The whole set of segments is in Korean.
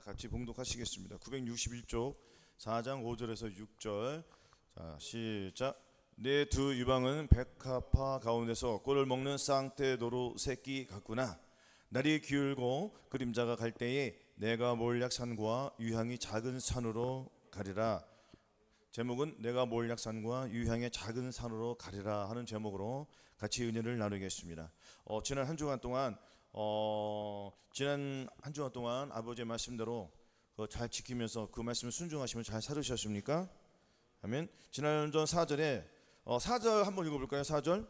같이 봉독하시겠습니다. 961쪽 4장 5절에서 6절. 자, 시작. 내 두 유방은 백합화 가운데서 꿀을 먹는 쌍떼 노루 새끼 같구나. 날이 기울고 그림자가 갈 때에 내가 몰약산과 유향이 작은 산으로 가리라. 제목은 내가 몰약산과 유향의 작은 산으로 가리라 하는 제목으로 같이 은혜를 나누겠습니다. 지난 한 주간 동안 아버지의 말씀대로 잘 지키면서 그 말씀을 순종하시면 잘 살으셨습니까? 아멘. 지난전 4절에 4절 한번 읽어볼까요? 4절.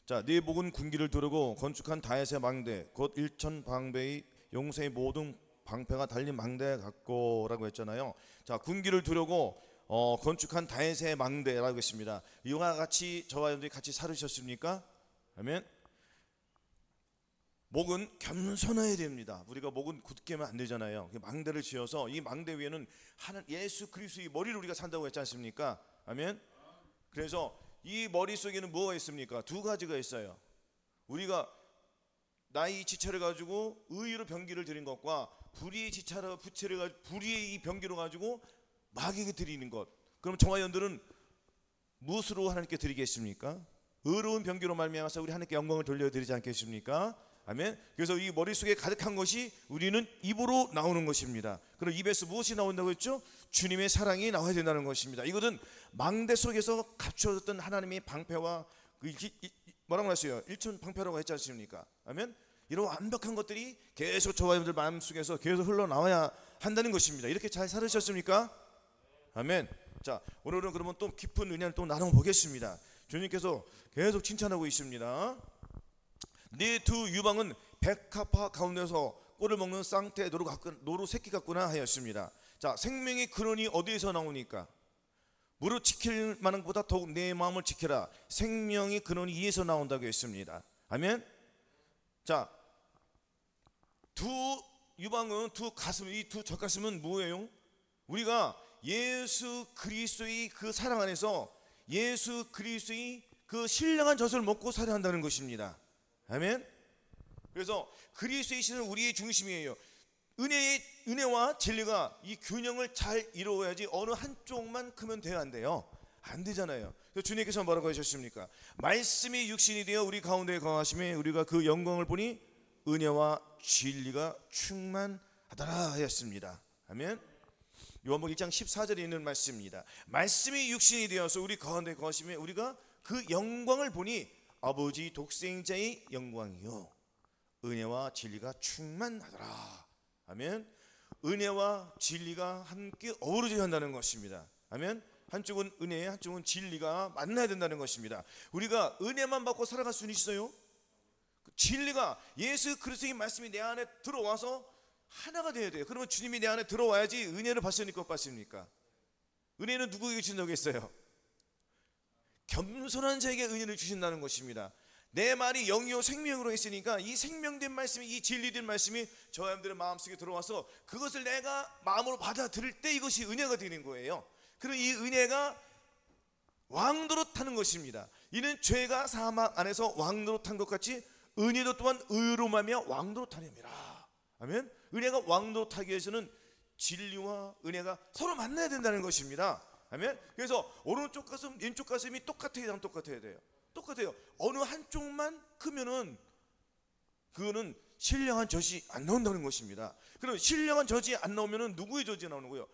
자, 네 목은 군기를 두르고 건축한 다윗의 망대 곧 일천 방배의 용세의 모든 방패가 달린 망대 같고라고 했잖아요. 자, 군기를 두르고 건축한 다윗의 망대라고 했습니다. 이와 같이 저와 여러분들이 같이 살으셨습니까? 아멘. 목은 겸손해야 됩니다. 우리가 목은 굳게 하면 안 되잖아요. 망대를 지어서 이 망대 위에는 예수 그리스도의 머리를 우리가 산다고 했지 않습니까? 아멘. 그래서 이 머릿속에는 뭐가 있습니까? 두 가지가 있어요. 우리가 나의 지체를 가지고 의로 병기를 드린 것과 불의의 지체를 가지고 불의의 이 병기로 가지고 마귀에게 드리는 것. 그럼 저와 여러분들은 무엇으로 하나님께 드리겠습니까? 의로운 병기로 말미암아서 우리 하나님께 영광을 돌려드리지 않겠습니까? 아멘. 그래서 이 머릿속에 가득한 것이 우리는 입으로 나오는 것입니다. 그럼 입에서 무엇이 나온다고 했죠? 주님의 사랑이 나와야 된다는 것입니다. 이것은 망대 속에서 갖춰졌던 하나님의 방패와 뭐라고 했어요? 일천 방패라고 했지 않습니까? 아멘. 이런 완벽한 것들이 계속 저와 여러분들 마음속에서 계속 흘러나와야 한다는 것입니다. 이렇게 잘 살으셨습니까? 아멘. 자, 오늘은 그러면 또 깊은 은혜를 또 나눠보겠습니다. 주님께서 계속 칭찬하고 있습니다. 네 두 유방은 백합화 가운데서 꿀을 먹는 쌍떼 노루 새끼 같구나 하였습니다. 자, 생명의 근원이 어디에서 나오니까? 무릇 지킬 만한 것보다 더욱 내 마음을 지켜라. 생명의 근원이 이에서 나온다고 했습니다. 아멘. 자, 두 유방은 두 가슴, 이 두 젖가슴은 뭐예요? 우리가 예수 그리스도의 그 사랑 안에서 예수 그리스도의 그 신령한 젖을 먹고 살아야 한다는 것입니다. 아멘. 그래서 그리스도의 신은 우리의 중심이에요. 은혜와 진리가 이 균형을 잘 이루어야지 어느 한쪽만 크면 돼요, 안 돼요? 안 되잖아요. 그래서 주님께서 뭐라고 하셨습니까? 말씀이 육신이 되어 우리 가운데 거하심에 우리가 그 영광을 보니 은혜와 진리가 충만하더라 하였습니다. 아멘. 요한복음 1장 14절에 있는 말씀입니다. 말씀이 육신이 되어서 우리 가운데 거하심에 우리가 그 영광을 보니 아버지 독생자의 영광이요 은혜와 진리가 충만하더라. 아멘. 은혜와 진리가 함께 어우러져야 한다는 것입니다. 아멘. 한쪽은 은혜, 한쪽은 진리가 만나야 된다는 것입니다. 우리가 은혜만 받고 살아갈 수는 있어요? 진리가 예수 그리스도의 말씀이 내 안에 들어와서 하나가 되어야 돼요. 그러면 주님이 내 안에 들어와야지 은혜를 받습니까? 못 받습니까? 은혜는 누구에게 주신다고 했어요? 겸손한 자에게 은혜를 주신다는 것입니다. 내 말이 영이요 생명으로 했으니까 이 생명된 말씀이, 이 진리된 말씀이 저 여러분들의 마음속에 들어와서 그것을 내가 마음으로 받아들일 때 이것이 은혜가 되는 거예요. 그리고 이 은혜가 왕노릇하는 것입니다. 이는 죄가 사망 안에서 왕노릇한 것 같이 은혜도 또한 의로 말미암아 왕노릇하렵니다. 아멘. 은혜가 왕노릇하기 위해서는 진리와 은혜가 서로 만나야 된다는 것입니다. 아멘. 그래서 오른쪽 가슴, 왼쪽 가슴이 똑같아야 돼요. 똑같아요. 어느 한쪽만 크면은 그거는 신령한 젖이 안 나온다는 것입니다. 그럼 신령한 젖이 안 나오면은 누구의 젖이 나오는 거예요?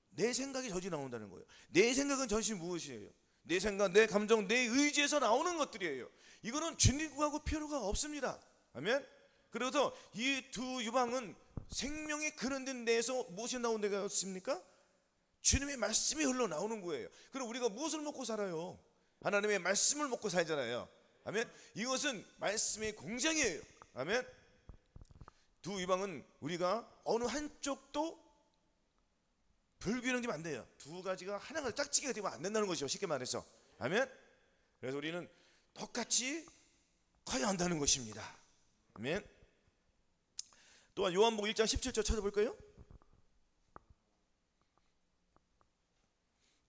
내 생각의 젖이 나온다는 거예요. 내 생각은 젖이 무엇이에요? 내 생각, 내 감정, 내 의지에서 나오는 것들이에요. 이거는 주님하고 필요가 없습니다. 아멘. 그래서 이 두 유방은 생명의 근원된 데에서 무엇이 나온 데가 없습니까? 주님의 말씀이 흘러나오는 거예요. 그럼 우리가 무엇을 먹고 살아요? 하나님의 말씀을 먹고 살잖아요. 아멘. 이것은 말씀의 공장이에요. 아멘. 두 유방은 우리가 어느 한쪽도 불균형되면 안 돼요. 두 가지가 하나가 짝짓기가 되면 안 된다는 것이죠. 쉽게 말해서. 아멘. 그래서 우리는 똑같이 커야 한다는 것입니다. 아멘. 또한 요한복음 1장 17절 찾아볼까요?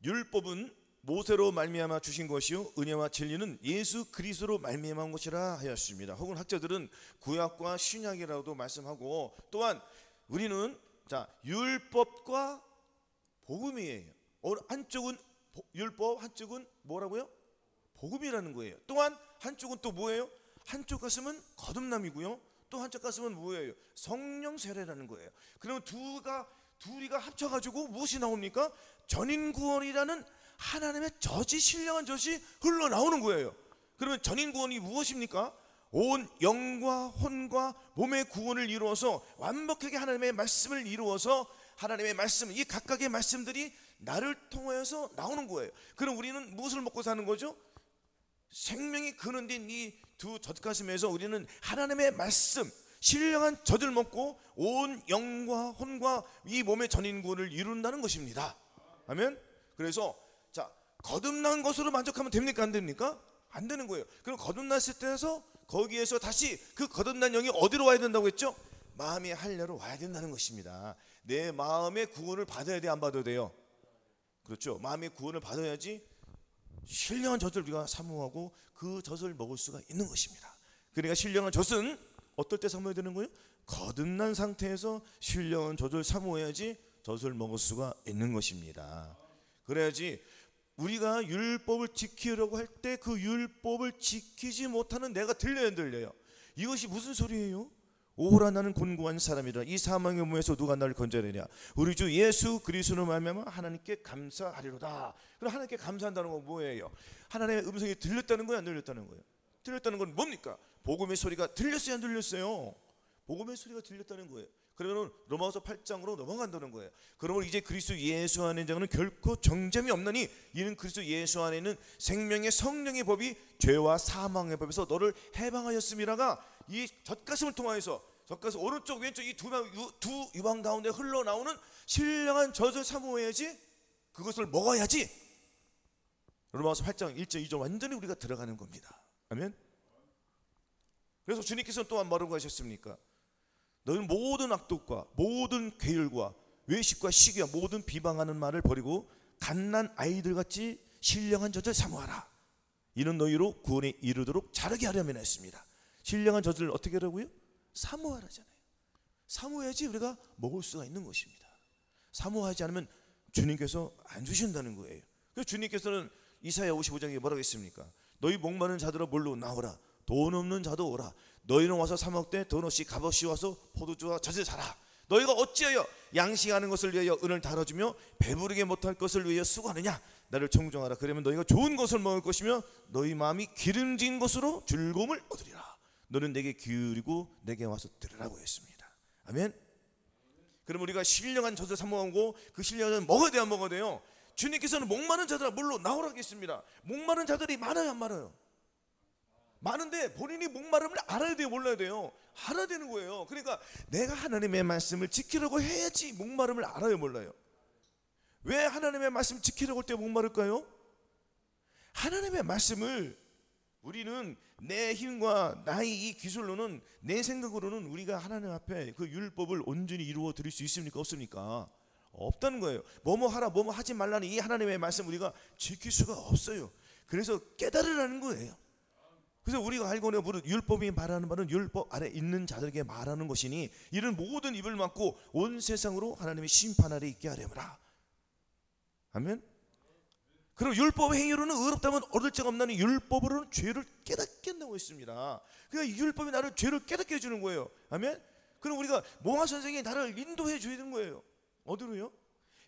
율법은 모세로 말미암아 주신 것이요 은혜와 진리는 예수 그리스도로 말미암은 것이라 하였습니다. 혹은 학자들은 구약과 신약이라고도 말씀하고, 또한 우리는 자, 율법과 복음이에요. 한쪽은 율법, 한쪽은 뭐라고요? 복음이라는 거예요. 또한 한쪽은 또 뭐예요? 한쪽 가슴은 거듭남이고요, 또 한쪽 가슴은 뭐예요? 성령 세례라는 거예요. 그러면 둘이가 합쳐가지고 무엇이 나옵니까? 전인구원이라는 하나님의 젖이, 신령한 젖이 흘러나오는 거예요. 그러면 전인구원이 무엇입니까? 온 영과 혼과 몸의 구원을 이루어서 완벽하게 하나님의 말씀을 이루어서 하나님의 말씀, 이 각각의 말씀들이 나를 통하여서 나오는 거예요. 그럼 우리는 무엇을 먹고 사는 거죠? 생명이 근원된 이 두 젖가슴에서 우리는 하나님의 말씀, 신령한 젖을 먹고 온 영과 혼과 이 몸의 전인구원을 이룬다는 것입니다. 아멘. 그래서 자, 거듭난 것으로 만족하면 됩니까? 안 됩니까? 안 되는 거예요. 그럼 거듭났을 때에서 거기에서 다시 그 거듭난 영이 어디로 와야 된다고 했죠? 마음의 할례로 와야 된다는 것입니다. 내 마음의 구원을 받아야 돼, 안 받아야 돼요? 그렇죠. 마음의 구원을 받아야지 신령한 젖을 우리가 사모하고 그 젖을 먹을 수가 있는 것입니다. 그러니까 신령한 젖은 어떨 때 사모해야 되는 거예요? 거듭난 상태에서 신령한 젖을 사모해야지 젖을 먹을 수가 있는 것입니다. 그래야지 우리가 율법을 지키려고 할 때 그 율법을 지키지 못하는 내가 들려요, 안 들려요? 이것이 무슨 소리예요? 오호라, 나는 곤고한 사람이라. 이 사망의 몸에서 누가 나를 건져내냐? 우리 주 예수 그리스도로 말미암아 하나님께 감사하리로다. 그럼 하나님께 감사한다는 건 뭐예요? 하나님의 음성이 들렸다는 거예요, 안 들렸다는 거예요? 들렸다는 건 뭡니까? 복음의 소리가 들렸어요, 안 들렸어요? 복음의 소리가 들렸다는 거예요. 그러면 로마서 8장으로 넘어간다는 거예요. 그러면 이제 그리스도 예수 안에 있는 자는 결코 정죄함이 없나니 이는 그리스도 예수 안에 있는 생명의 성령의 법이 죄와 사망의 법에서 너를 해방하였음이라가 이 젖가슴을 통하여서 젖가슴 오른쪽 왼쪽 이 두 유방 가운데 흘러나오는 신령한 젖을 사모해야지, 그것을 먹어야지 로마서 8장 1절 2절 완전히 우리가 들어가는 겁니다. 아멘. 그래서 주님께서는 또한 뭐라고 하셨습니까? 너희는 모든 악독과 모든 괴율과 외식과 시기와 모든 비방하는 말을 버리고 갓난 아이들같이 신령한 젖을 사모하라. 이는 너희로 구원에 이르도록 자르게 하려면 했습니다. 신령한 젖을 어떻게 하라고요? 사모하라잖아요. 사모해야지 우리가 먹을 수가 있는 것입니다. 사모하지 않으면 주님께서 안 주신다는 거예요. 그래서 주님께서는 이사야 55장에 뭐라고 했습니까? 너희 목마른 자들아 뭘로 나오라. 돈 없는 자도 오라. 너희는 와서 사 먹되 돈 없이 값없이 와서 포도주와 젖을 사라. 너희가 어찌하여 양식하는 것을 위하여 은을 달아주며 배부르게 못할 것을 위하여 수고하느냐? 나를 청종하라. 그러면 너희가 좋은 것을 먹을 것이며 너희 마음이 기름진 것으로 즐거움을 얻으리라. 너는 내게 기울이고 내게 와서 들으라고 했습니다. 아멘. 그럼 우리가 신령한 젖을 사모하고 그 신령한 젖을 먹어야 돼요, 안 먹어야 돼요? 주님께서는 목마른 자들아 물로 나오라고 했습니다. 목마른 자들이 많아요, 안 많아요? 많은데 본인이 목마름을 알아야 돼요, 몰라야 돼요? 알아야 되는 거예요. 그러니까 내가 하나님의 말씀을 지키려고 해야지 목마름을 알아요, 몰라요? 왜 하나님의 말씀 지키려고 할 때 목마를까요? 하나님의 말씀을 우리는 내 힘과 나의 이 기술로는, 내 생각으로는 우리가 하나님 앞에 그 율법을 온전히 이루어 드릴 수 있습니까? 없습니까? 없다는 거예요. 뭐뭐 하라 뭐뭐 하지 말라는 이 하나님의 말씀 우리가 지킬 수가 없어요. 그래서 깨달으라는 거예요. 그래서 우리가 알고 있는 율법이 말하는 말은 율법 아래 있는 자들에게 말하는 것이니 이런 모든 입을 막고 온 세상으로 하나님의 심판 아래 있게 하려무라. 아멘. 그럼 율법 행위로는 의롭다면 얻을 자가 없나니 율법으로는 죄를 깨닫게 한다고 했습니다. 그러니까 율법이 나를 죄를 깨닫게 해주는 거예요. 아멘. 그럼 우리가 몽하 선생이 나를 인도해 줘야 되는 거예요. 어디로요?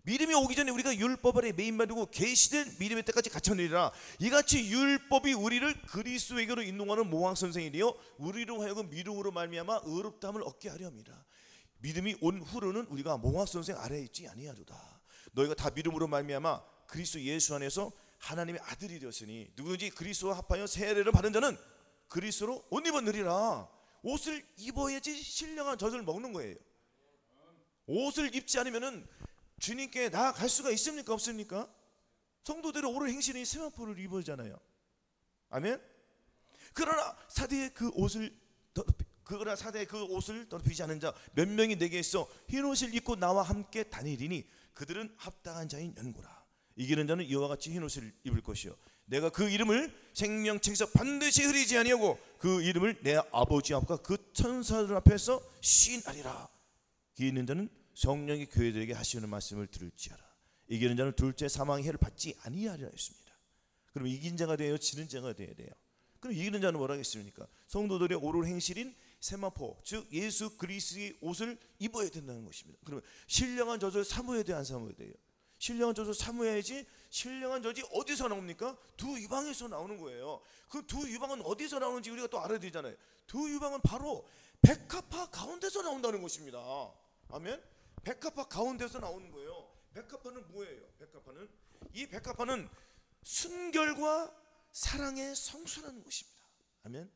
믿음이 오기 전에 우리가 율법 아래 매인받고 계시된 믿음의 때까지 갇혀내리라. 이같이 율법이 우리를 그리스도에게로 인도하는 몽학 선생이되어 우리로 하여금 믿음으로 말미암아 의롭다함을 얻게 하려 함이라. 믿음이 온 후로는 우리가 몽학 선생 아래에 있지 아니하도다. 너희가 다 믿음으로 말미암아 그리스도 예수 안에서 하나님의 아들이 되었으니 누구든지 그리스도와 합하여 세례를 받은 자는 그리스도로 옷 입어 느리라. 옷을 입어야지 신령한 젖을 먹는 거예요. 옷을 입지 않으면은 주님께 나아갈 수가 있습니까? 없습니까? 성도들의 옳은 행실이 세마포를 입어잖아요. 아멘. 그러나 사대의 그 옷을 더럽히지 않은 자 몇 명이 내게 있어 흰 옷을 입고 나와 함께 다니리니 그들은 합당한 자인 연고라. 이기는 자는 이와 같이 흰 옷을 입을 것이요 내가 그 이름을 생명책에서 반드시 흐리지 아니하고 그 이름을 내 아버지 앞과 그 천사들 앞에서 시인하리라. 귀 있는 자는 성령이 교회들에게 하시는 말씀을 들을지어라. 이기는 자는 둘째 사망의 해를 받지 아니하리라 했습니다. 그럼 이긴 자가 되어야 지는 자가 되어야 돼요. 그럼 이기는 자는 뭐라 했습니까? 성도들의 옳은 행실인 세마포, 즉 예수 그리스도의 옷을 입어야 된다는 것입니다. 그러면 신령한 젖을 사모해야 돼, 안 사모해야 돼요? 신령한 젖을 사모해야지. 신령한 젖이 어디서 나옵니까? 두 유방에서 나오는 거예요. 그 두 유방은 어디서 나오는지 우리가 또 알아야 되잖아요. 두 유방은 바로 백합화 가운데서 나온다는 것입니다. 아멘. 백합화 가운데서 나오는 거예요. 백합화는 뭐예요? 백합화는, 이 백합화는 순결과 사랑의 성수라는 것입니다. 아멘.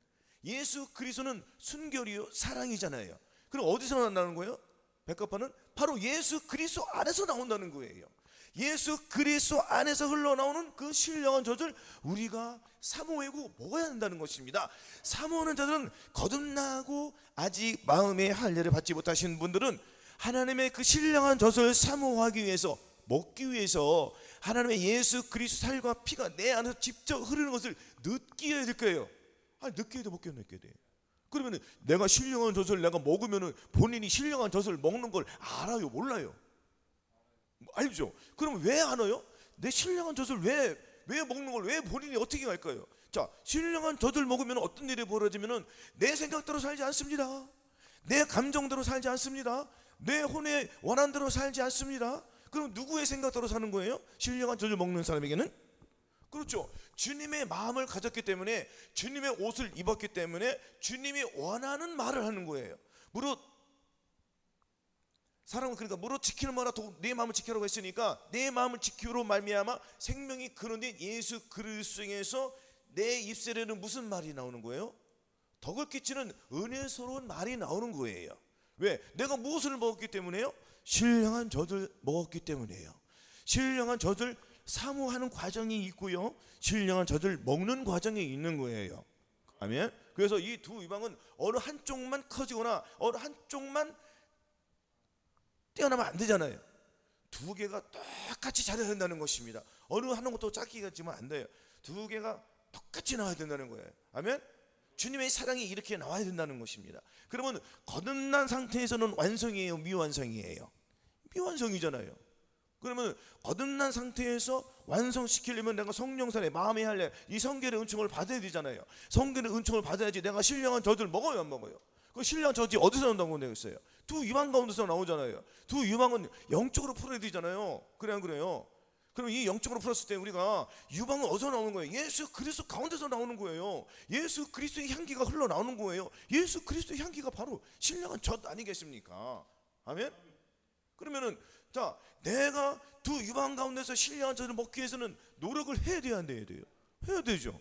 예수 그리스도는 순결이요 사랑이잖아요. 그럼 어디서 나온다는 거예요? 백합화는 바로 예수 그리스도 안에서 나온다는 거예요. 예수 그리스도 안에서 흘러나오는 그 신령한 젖을 우리가 사모하고 먹어야 한다는 것입니다. 사모하는 자들은 거듭나고 아직 마음의 할례를 받지 못하신 분들은 하나님의 그 신령한 젖을 사모하기 위해서, 먹기 위해서 하나님의 예수 그리스도 살과 피가 내 안에서 직접 흐르는 것을 느껴야 될 거예요. 느껴야 돼, 못 느껴야 돼? 그러면 내가 신령한 젖을 내가 먹으면 본인이 신령한 젖을 먹는 걸 알아요, 몰라요? 알죠? 그럼 왜 안 와요? 내 신령한 젖을 왜 먹는 걸 왜 본인이 어떻게 할까요? 자, 신령한 젖을 먹으면 어떤 일이 벌어지면은 내 생각대로 살지 않습니다. 내 감정대로 살지 않습니다. 내 혼의 원한대로 살지 않습니다. 그럼 누구의 생각대로 사는 거예요? 신령한 젖을 먹는 사람에게는? 그렇죠. 주님의 마음을 가졌기 때문에, 주님의 옷을 입었기 때문에 주님이 원하는 말을 하는 거예요. 무릇 사람은 그러니까 무릇 지키는 마라 내 마음을 지키라고 했으니까 내 마음을 지키로 말미암아 생명이 그런데 예수 그리스도에서 내 입술에는 무슨 말이 나오는 거예요? 덕을 끼치는 은혜스러운 말이 나오는 거예요. 왜? 내가 무엇을 먹었기 때문에요? 신령한 젖을 먹었기 때문에요. 신령한 젖을 사모하는 과정이 있고요, 신령한 젖을 먹는 과정이 있는 거예요. 아멘. 그래서 이 두 유방은 어느 한쪽만 커지거나 어느 한쪽만 뛰어나면 안 되잖아요. 두 개가 똑같이 자라야 된다는 것입니다. 어느 하는 것도 작기가 지면 안 돼요. 두 개가 똑같이 나와야 된다는 거예요. 아멘. 주님의 사랑이 이렇게 나와야 된다는 것입니다. 그러면 거듭난 상태에서는 완성이에요, 미완성이에요? 미완성이잖아요. 그러면 거듭난 상태에서 완성시키려면 내가 성령살에 마음의 할례, 이 성결의 은총을 받아야 되잖아요. 성결의 은총을 받아야지 내가 신령한 젖을 먹어요, 안 먹어요? 그 신령한 젖이 어디서 나온다고 내가 했어요? 두 유방 가운데서 나오잖아요. 두 유방은 영적으로 풀어야 되잖아요. 그래, 안 그래요? 그럼 이 영적으로 풀었을 때 우리가 유방은 어디서 나오는 거예요? 예수 그리스도 가운데서 나오는 거예요. 예수 그리스도의 향기가 흘러나오는 거예요. 예수 그리스도의 향기가 바로 신령한 젖 아니겠습니까? 아멘? 그러면은 자, 내가 두 유방 가운데서 신령한 젖을 먹기 위해서는 노력을 해야 돼야 안 돼야 돼요? 해야 되죠.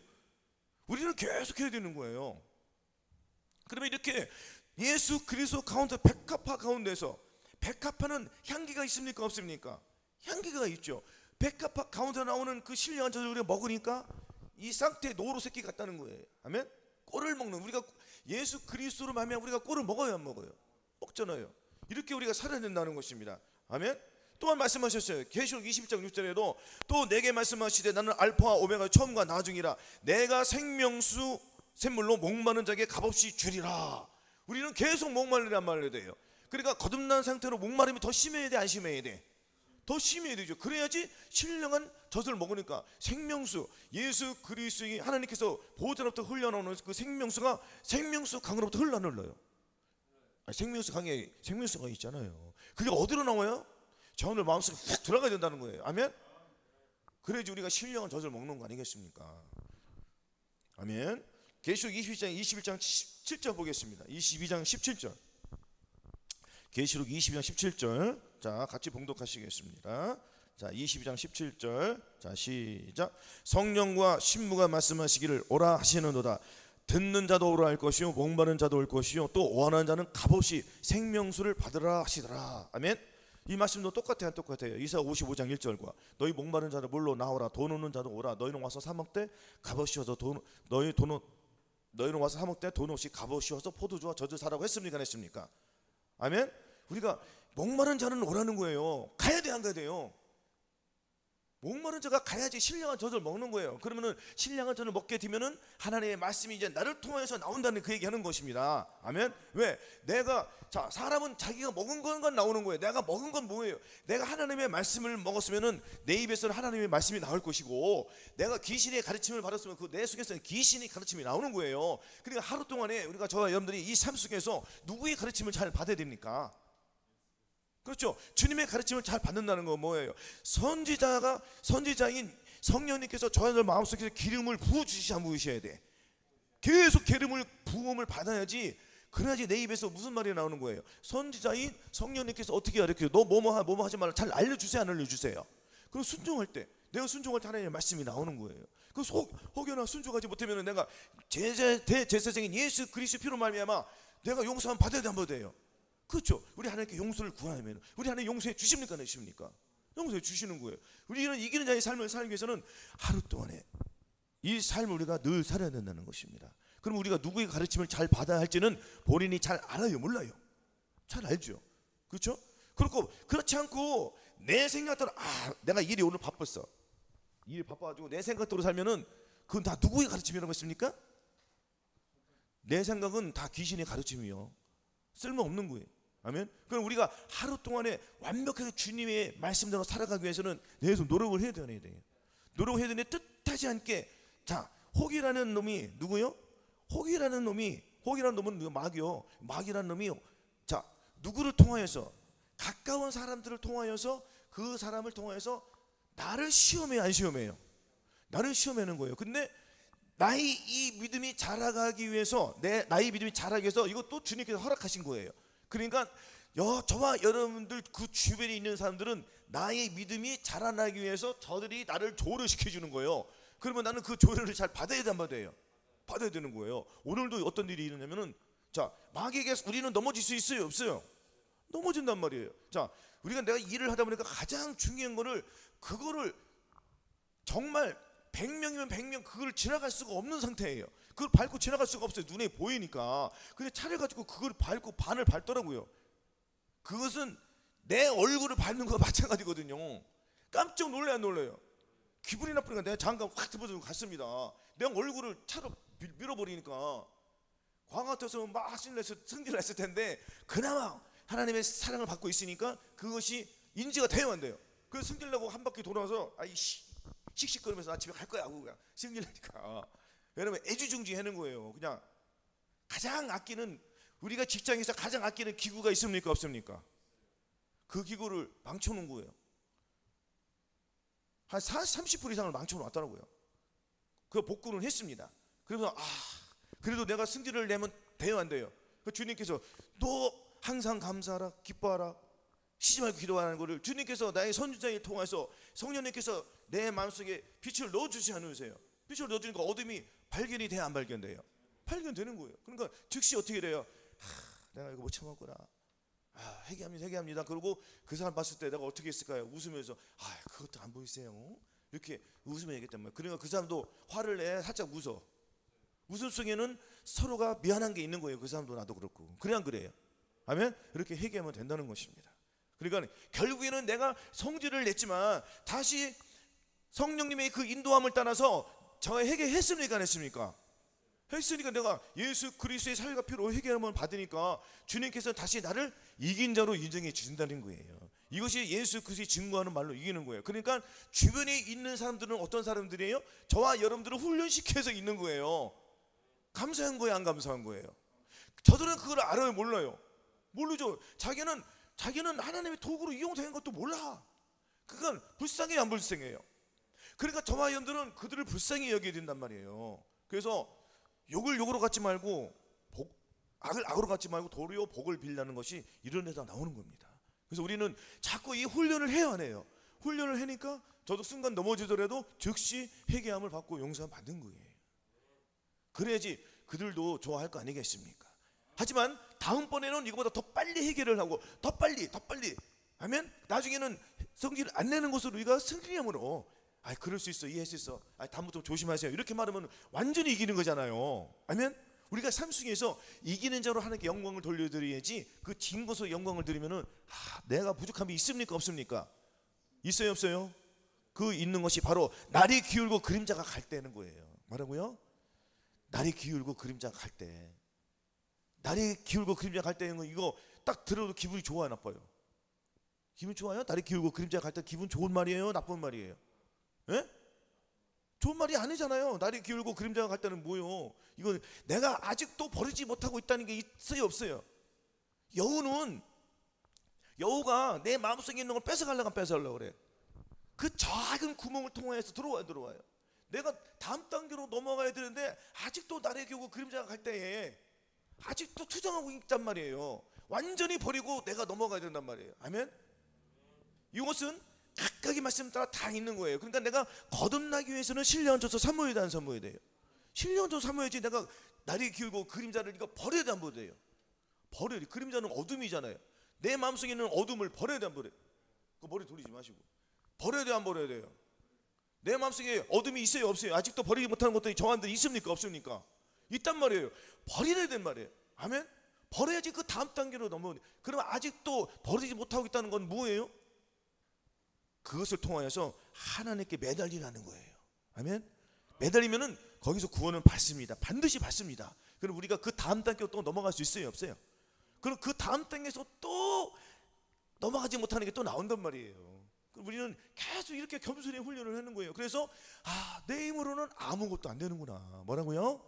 우리는 계속 해야 되는 거예요. 그러면 이렇게 예수 그리스도 가운데 백합화 가운데서, 백합화는 향기가 있습니까, 없습니까? 향기가 있죠. 백합화 가운데 나오는 그 신령한 젖을 우리가 먹으니까 이 상태에 노루 새끼 같다는 거예요. 아멘. 꼴을 먹는, 우리가 예수 그리스도로 말미암아 우리가 꼴을 먹어요, 안 먹어요? 먹잖아요. 이렇게 우리가 살아야 된다는 것입니다. 아멘. 또한 말씀하셨어요. 계시록 21장 6절에도 또 내게 말씀하시되 나는 알파와 오메가 처음과 나중이라 내가 생명수 샘물로 목마른 자에게 값없이 주리라. 우리는 계속 목말리란 말을 돼요. 그러니까 거듭난 상태로 목마름이 더 심해야 돼, 안 심해야 돼? 더 심해야 되죠. 그래야지 신령한 젖을 먹으니까 생명수, 예수 그리스도의 하나님께서 보호자로부터 흘러나오는 그 생명수가 생명수 강으로부터 흘러요. 생명수 강에 생명수가 있잖아요. 그게 어디로 나와요? 저 오늘 마음속에 훅 들어가야 된다는 거예요. 아멘. 그래야지 우리가 신령한 젖을 먹는 거 아니겠습니까? 아멘. 계시록 21장 17절 보겠습니다. 22장 17절. 계시록 22장 17절. 자, 같이 봉독하시겠습니다. 자, 22장 17절. 자, 시작. 성령과 신부가 말씀하시기를 오라 하시는도다. 듣는 자도 오라 할 것이요 목마른 자도 올 것이요 또 원하는 자는 값없이 생명수를 받으라 하시더라. 아멘. 이 말씀도 똑같아요, 똑같아요. 이사 55장 1절과 너희 목마른 자를 물로 나오라. 돈 없는 자도 오라. 너희는 와서 사 먹되 값없이 와서 너희는 와서 사 먹되 돈 없이 값없이 와서 포도주와 젖을 사라고 했습니까, 안 했습니까? 아멘. 우리가 목마른 자는 오라는 거예요. 가야 돼, 안 가야 돼요? 목마른 자가 가야지 신령한 젖을 먹는 거예요. 그러면은 신령한 젖을 먹게 되면은 하나님의 말씀이 이제 나를 통해서 나온다는 그 얘기하는 것입니다. 아멘. 왜? 내가 자 사람은 자기가 먹은 것만 나오는 거예요. 내가 먹은 건 뭐예요? 내가 하나님의 말씀을 먹었으면은 내 입에서는 하나님의 말씀이 나올 것이고, 내가 귀신의 가르침을 받았으면 그 내 속에서는 귀신의 가르침이 나오는 거예요. 그러니까 하루 동안에 우리가 저와 여러분들이 이 삶 속에서 누구의 가르침을 잘 받아야 됩니까? 그렇죠. 주님의 가르침을 잘 받는다는 건 뭐예요? 선지자인 성령님께서 저희들 마음속에서 기름을 부어주시지 안 부으셔야 돼. 계속 기름을 부음을 받아야지. 그래야지 내 입에서 무슨 말이 나오는 거예요? 선지자인 성령님께서 어떻게 가르쳐요? 너 뭐뭐 하지 말라. 잘 알려주세요, 안 알려주세요? 그럼 순종할 때, 내가 순종할 때 하나님의 말씀이 나오는 거예요. 그래서 혹여나 순종하지 못하면 내가 대제사장인 예수 그리스도 피로 말미암아 내가 용서함 받아야 돼, 안 받아야 돼요? 그렇죠. 우리 하나님께 용서를 구하면 우리 하나님 용서해 주십니까, 안 주십니까? 용서해 주시는 거예요. 우리는 이기는 자의 삶을 살기 위해서는 하루 동안에 이 삶을 우리가 늘 살아야 된다는 것입니다. 그럼 우리가 누구의 가르침을 잘 받아야 할지는 본인이 잘 알아요, 몰라요? 잘 알죠. 그렇죠? 그렇지 않고 내 생각대로 내가 일이 오늘 바빴어. 일이 바빠가지고 내 생각대로 살면은 그건 다 누구의 가르침이라고 했습니까? 내 생각은 다 귀신의 가르침이요. 쓸모없는 거예요. 아멘. 그럼 우리가 하루 동안에 완벽하게 주님의 말씀대로 살아가기 위해서는 내에서 노력을 해야 돼요. 노력을 해야 되는데 뜻하지 않게 자 혹이라는 놈이 누구요? 혹이라는 놈은 마귀요. 마귀라는 놈이 자 누구를 통하여서 가까운 사람들을 통하여서 그 사람을 통하여서 나를 시험해요, 안 시험해요? 나를 시험하는 거예요. 근데 나의 이 믿음이 자라가기 위해서 나의 믿음이 자라기 위해서 이것도 주님께서 허락하신 거예요. 그러니까 저와 여러분들 그 주변에 있는 사람들은 나의 믿음이 자라나기 위해서 저들이 나를 조를 시켜주는 거예요. 그러면 나는 그 조를 잘 받아야 돼, 안 받아요? 받아야 되는 거예요. 오늘도 어떤 일이 일어나면은 자 마귀에게 우리는 넘어질 수 있어요, 없어요? 넘어진단 말이에요. 자 우리가 내가 일을 하다 보니까 가장 중요한 거를 그거를 정말 100명이면 100명 그걸 지나갈 수가 없는 상태예요. 그걸 밟고 지나갈 수가 없어요. 눈에 보이니까. 근데 차를 가지고 그걸 밟고 반을 밟더라고요. 그것은 내 얼굴을 밟는 거와 마찬가지거든요. 깜짝 놀라요, 안 놀라요? 기분이 나쁘니까 내가 장갑 확 집어들고 갔습니다. 내 얼굴을 차로 밀어버리니까 광 같아서 막 승질을 했을 텐데 그나마 하나님의 사랑을 받고 있으니까 그것이 인지가 돼요, 안 돼요? 그래서 승질내고 한 바퀴 돌아서 씩씩거리면서 나 집에 갈 거야 하고 그냥 승질내니까 왜냐면 애지중지하는 거예요. 그냥 가장 아끼는 우리가 직장에서 가장 아끼는 기구가 있습니까, 없습니까? 그 기구를 망쳐놓은 거예요. 한 30% 이상을 망쳐놓았더라고요. 그 복구는 했습니다. 그래서 그래도 내가 승질을 내면 돼요, 안 돼요? 그 주님께서 너 항상 감사하라, 기뻐하라, 쉬지 말고 기도하는 것을 주님께서 나의 선지자를 통해서 성령님께서 내 마음속에 빛을 넣어주지 않으세요? 빛을 넣어주니까 어둠이 발견이 돼야 안 발견돼요? 발견되는 거예요. 그러니까 즉시 어떻게 돼요? 내가 이거 못 참았구나. 회개합니다. 그리고 그 사람 봤을 때 내가 어떻게 했을까요? 웃으면서 그것도 안 보이세요? 이렇게 웃으면 얘기했단 말이에요. 그러니까 그 사람도 화를 내 살짝 웃어. 웃음 속에는 서로가 미안한 게 있는 거예요. 그 사람도 나도 그렇고. 그래 안 그래요? 아멘? 이렇게 회개하면 된다는 것입니다. 그러니까 결국에는 내가 성질을 냈지만 다시 성령님의 그 인도함을 따라서 저 회개했습니까, 안 했습니까? 했으니까 내가 예수 그리스도의 살과 피로 회개함을 받으니까 주님께서 다시 나를 이긴 자로 인정해 주신다는 거예요. 이것이 예수 그리스도의 증거하는 말로 이기는 거예요. 그러니까 주변에 있는 사람들은 어떤 사람들이에요? 저와 여러분들을 훈련시켜서 있는 거예요. 감사한 거예요, 안 감사한 거예요? 저들은 그걸 알아요, 몰라요? 모르죠. 자기는 하나님의 도구로 이용된 것도 몰라. 그건 불쌍해요, 안 불쌍해요? 그러니까 저와 여러분들은 그들을 불쌍히 여겨야 된단 말이에요. 그래서 욕을 욕으로 갖지 말고 악을 악으로 갖지 말고 도리어 복을 빌라는 것이 이런 데서 나오는 겁니다. 그래서 우리는 자꾸 이 훈련을 해야 하네요. 훈련을 하니까 저도 순간 넘어지더라도 즉시 회개함을 받고 용서함 받는 거예요. 그래야지 그들도 좋아할 거 아니겠습니까? 하지만 다음번에는 이거보다 더 빨리 해결을 하고 더 빨리 하면 나중에는 성질을 안 내는 것으로 우리가 승리함으로 그럴 수 있어, 이해할 수 있어, 다음부터 조심하세요 이렇게 말하면 완전히 이기는 거잖아요. 아멘? 우리가 삶 속에서 이기는 자로 하나님께 영광을 돌려드려야지 그 진 것으로 영광을 드리면은 내가 부족함이 있습니까, 없습니까? 있어요, 없어요? 그 있는 것이 바로 날이 기울고 그림자가 갈 때는 거예요. 뭐라고요? 날이 기울고 그림자가 갈 때. 날이 기울고 그림자가 갈 때는 이거 딱 들어도 기분이 좋아요, 나빠요? 기분 좋아요? 날이 기울고 그림자가 갈 때 기분 좋은 말이에요, 나쁜 말이에요? 예? 좋은 말이 아니잖아요. 날이 기울고 그림자가 갈 때는 뭐요? 이거 내가 아직도 버리지 못하고 있다는 게 있어요, 없어요? 여우가 내 마음속에 있는 걸 뺏어가려고 그래. 그 작은 구멍을 통해서 들어와요. 내가 다음 단계로 넘어가야 되는데 아직도 날이 기울고 그림자가 갈 때에 아직도 투정하고 있단 말이에요. 완전히 버리고 내가 넘어가야 된단 말이에요. 아멘? 이것은 각각의 말씀 따라 다 있는 거예요. 그러니까 내가 거듭나기 위해서는 신령한져서 사모해야 돼요. 신령한져서 사모해야지. 내가 날이 기울고 그림자를 이거 버려야 돼, 안 버려야 돼요? 버려야 돼. 그림자는 어둠이잖아요. 내 마음속에 있는 어둠을 버려야 돼, 안 버려야 돼요? 그 머리 돌리지 마시고 버려야 돼, 안 버려야 돼요? 내 마음속에 어둠이 있어요, 없어요? 아직도 버리지 못하는 것들이 저한테 있습니까, 없습니까? 있단 말이에요. 버려야 된 말이에요. 아멘? 버려야지 그 다음 단계로 넘어오는. 그러면 아직도 버리지 못하고 있다는 건 뭐예요? 그것을 통하여서 하나님께 매달리라는 거예요. 아멘? 매달리면은 거기서 구원은 받습니다. 반드시 받습니다. 그럼 우리가 그 다음 단계로 또 넘어갈 수 있어요, 없어요? 그럼 그 다음 단계에서 또 넘어가지 못하는 게 또 나온단 말이에요. 그럼 우리는 계속 이렇게 겸손히 훈련을 하는 거예요. 그래서 내 힘으로는 아무것도 안 되는구나. 뭐라고요?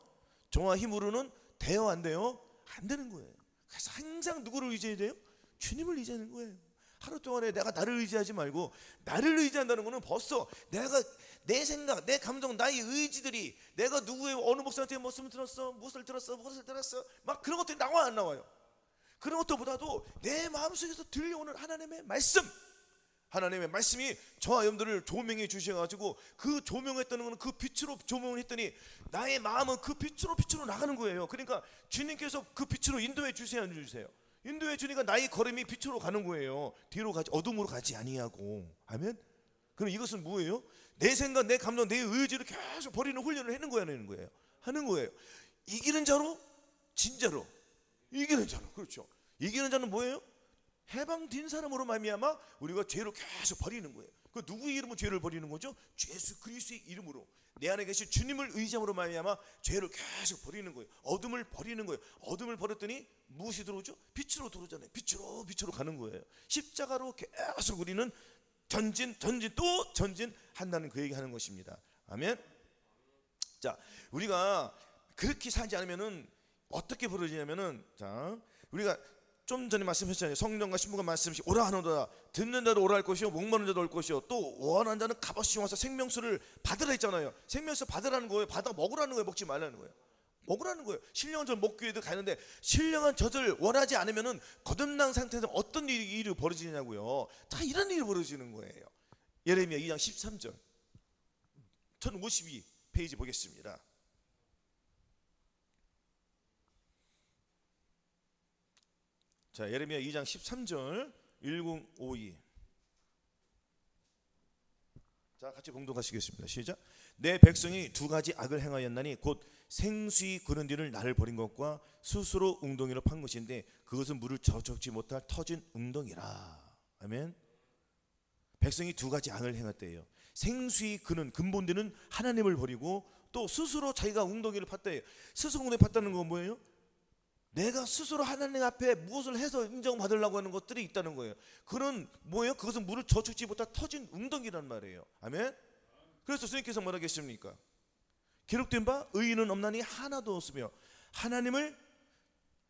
저와 힘으로는 돼요, 안 돼요? 안 되는 거예요. 그래서 항상 누구를 의지해야 돼요? 주님을 의지하는 거예요. 하루 동안에 내가 나를 의지하지 말고, 나를 의지한다는 것은 벌써 내가 내 생각, 내 감정, 나의 의지들이 내가 누구의 어느 목사한테 무엇을 들었어 막 그런 것들이 나와 안 나와요? 그런 것들보다도 내 마음속에서 들려오는 하나님의 말씀, 하나님의 말씀이 저와 여러분들을 조명해 주셔가지고, 그 조명했다는 것은 그 빛으로 조명을 했더니 나의 마음은 그 빛으로 나가는 거예요. 그러니까 주님께서 그 빛으로 인도해 주세요, 안 주세요? 인도해 주니까 나의 걸음이 빛으로 가는 거예요. 뒤로 가지, 어둠으로 가지 아니하고. 아멘? 그럼 이것은 뭐예요? 내 생각, 내 감정, 내 의지를 계속 버리는 훈련을 하는 거예요. 이기는 자로, 진짜로 이기는 자로. 그렇죠. 이기는 자는 뭐예요? 해방된 사람으로 말미암아 우리가 죄를 계속 버리는 거예요. 그 누구의 이름으로 죄를 버리는 거죠? 예수 그리스도의 이름으로, 내 안에 계신 주님을 의지함으로 말미암아 죄를 계속 버리는 거예요. 어둠을 버리는 거예요. 어둠을 버렸더니 무엇이 들어오죠? 빛으로 들어오잖아요. 빛으로 가는 거예요. 십자가로 계속 우리는 전진 또 전진한다는 그 얘기하는 것입니다. 아멘. 자, 우리가 그렇게 살지 않으면은 어떻게 벌어지냐면은, 자, 우리가 좀 전에 말씀하셨잖아요. 성령과 신부가 말씀하시 오라 하노라. 듣는 자도 오라 할 것이요, 목마른 자도 올 것이요, 또 원하는 자는 값없이 와서 생명수를 받으라 했잖아요. 생명수 받으라는 거예요? 받아 먹으라는 거예요? 먹지 말라는 거예요? 먹으라는 거예요. 신령한 젖을 먹기 위해서 가는데, 신령한 젖을 원하지 않으면은 거듭난 상태에서 어떤 일이 벌어지냐고요. 다 이런 일이 벌어지는 거예요. 예레미야 2장 13절 1052페이지 보겠습니다. 자, 예레미야 2장 13절 1052. 자, 같이 봉독하시겠습니다. 시작. 내 백성이 두 가지 악을 행하였나니 곧 생수이 그런 뒤를 나를 버린 것과 스스로 웅덩이로 판 것인데 그것은 물을 저적지 못할 터진 웅덩이라. 아멘. 백성이 두 가지 악을 행했대요. 생수이 그는 근본되는 하나님을 버리고, 또 스스로 자기가 웅덩이를 팠대요. 스스로 웅덩이 팠다는 건 뭐예요? 내가 스스로 하나님 앞에 무엇을 해서 인정받으려고 하는 것들이 있다는 거예요. 그런 뭐예요? 그것은 물을 저축지 못할 터진 웅덩이란 말이에요. 아멘. 그래서 스님께서 뭐라 하겠습니까? 기록된 바 의인은 없나니 하나도 없으며, 하나님을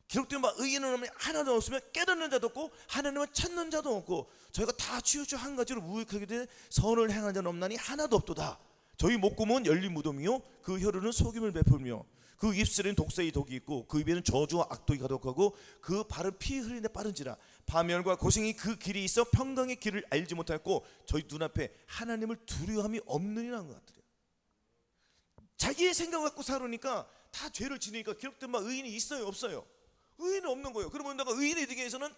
기록된 바 의인은 없나니 하나도 없으며 깨닫는 자도 없고 하나님을 찾는 자도 없고 저희가 다 치우쳐 한 가지로 무익하게 된 선을 행한 자는 없나니 하나도 없도다. 저희 목구멍은 열린 무덤이요 그 혀로는 속임을 베풀며 그 입술에는 독사의 독이 있고 그 입에는 저주와 악독이 가득하고 그 발은 피 흘리는 데 빠른지라. 파멸과 고생이 그 길이 있어 평강의 길을 알지 못하였고 저희 눈앞에 하나님을 두려움이 없느니라는 것 같아요. 자기의 생각 갖고 살으니까 다 죄를 지니까 기록된 바 의인이 있어요, 없어요? 의인은 없는 거예요. 그러면 내가 의인이 되기 위해서는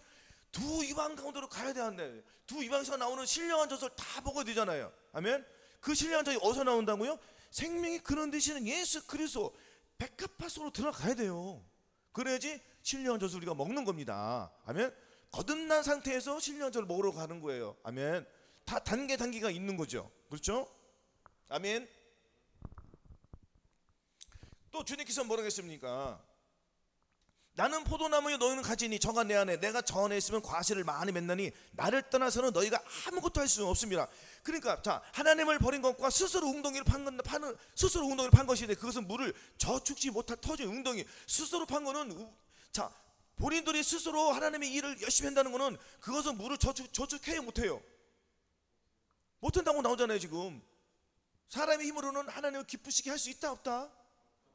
두 이방 가운데로 가야 되는데, 두 이방에서 나오는 신령한 젖을 다 먹어야 되잖아요. 아멘. 그 신령한 젖이 어디서 나온다고요? 생명이 그런 되시는 예수 그리스도 백합화 속으로 들어가야 돼요. 그래야지 신령한 젖을 우리가 먹는 겁니다. 아멘. 거듭난 상태에서 신령한 젖을 먹으러 가는 거예요. 아멘. 다 단계가 있는 거죠. 그렇죠? 아멘. 또 주님께서 뭐라고 했습니까? 나는 포도나무여 너희는 가지니 저가 내 안에 내가 저 안에 있으면 과실을 많이 맺나니 나를 떠나서는 너희가 아무것도 할 수 없습니다. 그러니까 자, 하나님을 버린 것과 스스로 웅덩이를 스스로 웅덩이를 판 것인데 그것은 물을 저축지 못할 터진 웅덩이. 스스로 판 거는 자, 본인들이 스스로 하나님의 일을 열심히 한다는 거는 그것은 물을 저축해야 못해요. 못한다고 나오잖아요. 지금 사람의 힘으로는 하나님을 기쁘시게 할 수 있다 없다?